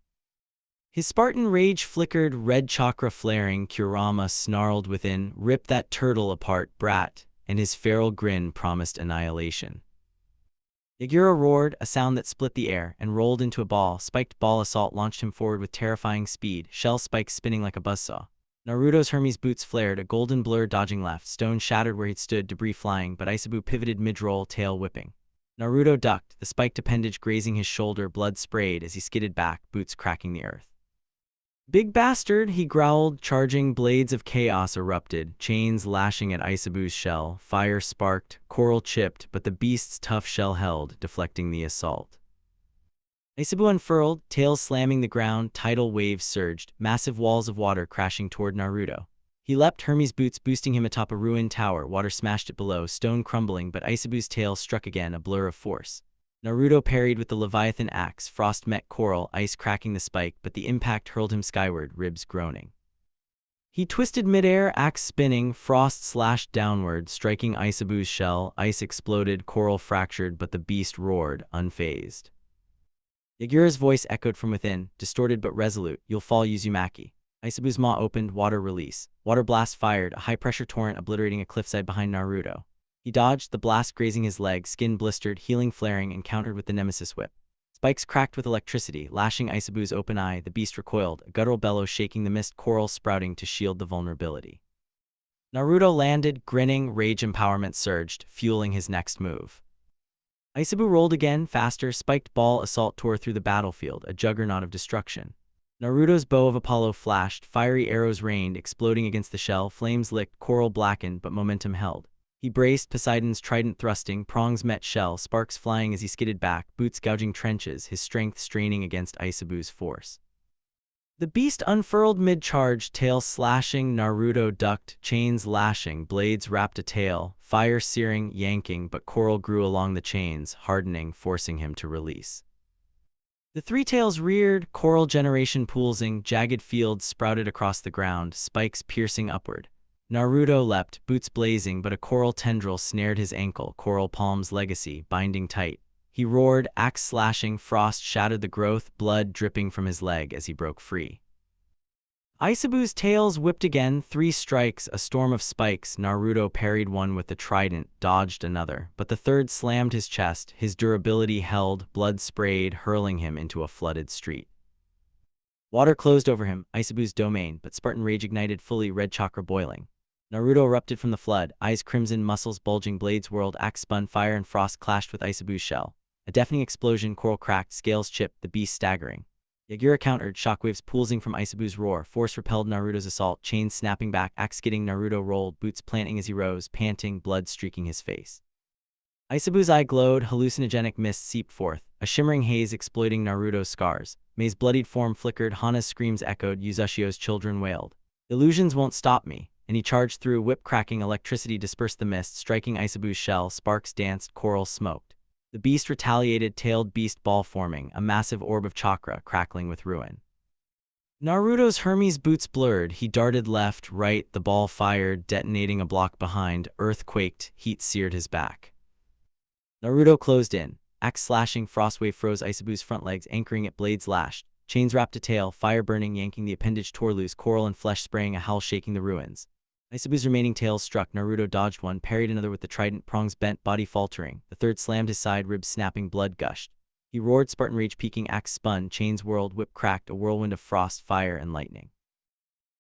His Spartan rage flickered, red chakra flaring. Kurama snarled within, "Rip that turtle apart, brat," and his feral grin promised annihilation. Yagura roared, a sound that split the air, and rolled into a ball. Spiked ball assault launched him forward with terrifying speed, shell spikes spinning like a buzzsaw. Naruto's Hermes boots flared, a golden blur dodging left, stone shattered where he'd stood, debris flying, but Aisabu pivoted mid-roll, tail whipping. Naruto ducked, the spiked appendage grazing his shoulder, blood sprayed as he skidded back, boots cracking the earth. "Big bastard," he growled, charging, blades of chaos erupted, chains lashing at Aisabu's shell, fire sparked, coral chipped, but the beast's tough shell held, deflecting the assault. Aisabu unfurled, tails slamming the ground, tidal waves surged, massive walls of water crashing toward Naruto. He leapt, Hermes boots boosting him atop a ruined tower, water smashed it below, stone crumbling, but Aisabu's tail struck again, a blur of force. Naruto parried with the Leviathan axe, frost met coral, ice cracking the spike, but the impact hurled him skyward, ribs groaning. He twisted midair, axe spinning, frost slashed downward, striking Aisabu's shell, ice exploded, coral fractured, but the beast roared, unfazed. Yagura's voice echoed from within, distorted but resolute, "You'll fall, Uzumaki. Aisabu's maw opened, water release. Water blast fired, a high-pressure torrent obliterating a cliffside behind Naruto. He dodged, the blast grazing his leg, skin blistered, healing flaring, and countered with the Nemesis Whip. Spikes cracked with electricity, lashing Aisabu's open eye. The beast recoiled, a guttural bellow shaking the mist, coral sprouting to shield the vulnerability. Naruto landed, grinning, rage empowerment surged, fueling his next move. Aisabu rolled again, faster, spiked ball assault tore through the battlefield, a juggernaut of destruction. Naruto's bow of Apollo flashed, fiery arrows rained, exploding against the shell, flames licked, coral blackened, but momentum held. He braced, Poseidon's trident thrusting, prongs met shell, sparks flying as he skidded back, boots gouging trenches, his strength straining against Aisabu's force. The beast unfurled mid-charge, tail slashing, Naruto ducked, chains lashing, blades wrapped a tail, fire searing, yanking, but coral grew along the chains, hardening, forcing him to release. The three tails reared, coral generation poolsing, jagged fields sprouted across the ground, spikes piercing upward. Naruto leapt, boots blazing, but a coral tendril snared his ankle, coral palm's legacy, binding tight. He roared, axe slashing, frost shattered the growth, blood dripping from his leg as he broke free. Aisabu's tails whipped again, 3 strikes, a storm of spikes. Naruto parried one with the trident, dodged another, but the third slammed his chest, his durability held, blood sprayed, hurling him into a flooded street. Water closed over him, Aisabu's domain, but Spartan rage ignited fully, red chakra boiling. Naruto erupted from the flood, eyes crimson, muscles bulging, blades whirled, axe spun, fire and frost clashed with Aisabu's shell. A deafening explosion, coral cracked, scales chipped, the beast staggering. Yagura countered, shockwaves poolsing from Aisabu's roar, force repelled Naruto's assault, chains snapping back, axe skidding, Naruto rolled, boots planting as he rose, panting, blood streaking his face. Aisabu's eye glowed, hallucinogenic mist seeped forth, a shimmering haze exploiting Naruto's scars. Mei's bloodied form flickered, Hana's screams echoed, Yuzushio's children wailed. Illusions won't stop me, and he charged through, whip cracking, electricity dispersed the mist, striking Aisabu's shell, sparks danced, coral smoked. The beast retaliated, tailed beast ball forming, a massive orb of chakra crackling with ruin. Naruto's Hermes boots blurred, he darted left, right, the ball fired, detonating a block behind, earth quaked, heat seared his back. Naruto closed in, axe slashing, frostwave froze Aisabu's front legs, anchoring it, blades lashed, chains wrapped a tail, fire burning, yanking the appendage tore loose, coral and flesh spraying, a howl shaking the ruins. Aisabu's remaining tails struck, Naruto dodged one, parried another with the trident, prongs bent, body faltering. The third slammed his side, ribs snapping, blood gushed. He roared, Spartan rage peaking, axe spun, chains whirled, whip cracked, a whirlwind of frost, fire, and lightning.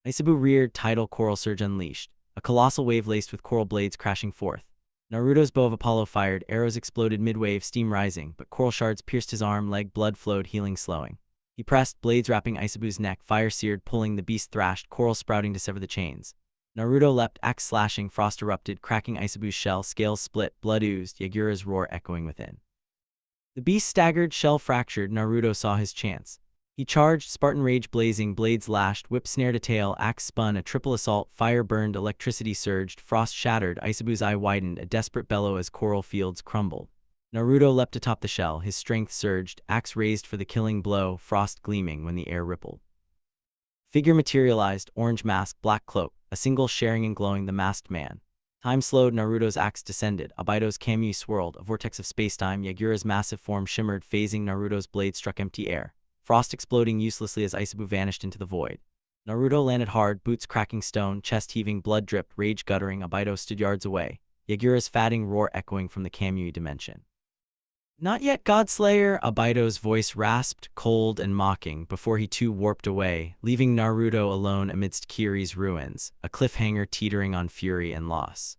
Aisabu reared, tidal coral surge unleashed, a colossal wave laced with coral blades crashing forth. Naruto's bow of Apollo fired, arrows exploded mid-wave, steam rising, but coral shards pierced his arm, leg, blood flowed, healing slowing. He pressed, blades wrapping Aisabu's neck, fire seared, pulling, the beast thrashed, coral sprouting to sever the chains. Naruto leapt, axe slashing, frost erupted, cracking Aisabu's shell, scales split, blood oozed, Yagura's roar echoing within. The beast staggered, shell fractured, Naruto saw his chance. He charged, Spartan rage blazing, blades lashed, whip snared a tail, axe spun, a triple assault, fire burned, electricity surged, frost shattered, Aisabu's eye widened, a desperate bellow as coral fields crumbled. Naruto leapt atop the shell, his strength surged, axe raised for the killing blow, frost gleaming when the air rippled. Figure materialized, orange mask, black cloak, a single sharing and glowing, the masked man. Time slowed, Naruto's axe descended, Obaido's kamui swirled, a vortex of spacetime, Yagura's massive form shimmered, phasing, Naruto's blade struck empty air. Frost exploding uselessly as Aisabu vanished into the void. Naruto landed hard, boots cracking stone, chest heaving, blood dripped, rage guttering, Obaido stood yards away, Yagura's fatting roar echoing from the kamui dimension. Not yet, Godslayer, Obaido's voice rasped, cold and mocking, before he too warped away, leaving Naruto alone amidst Kiri's ruins, a cliffhanger teetering on fury and loss.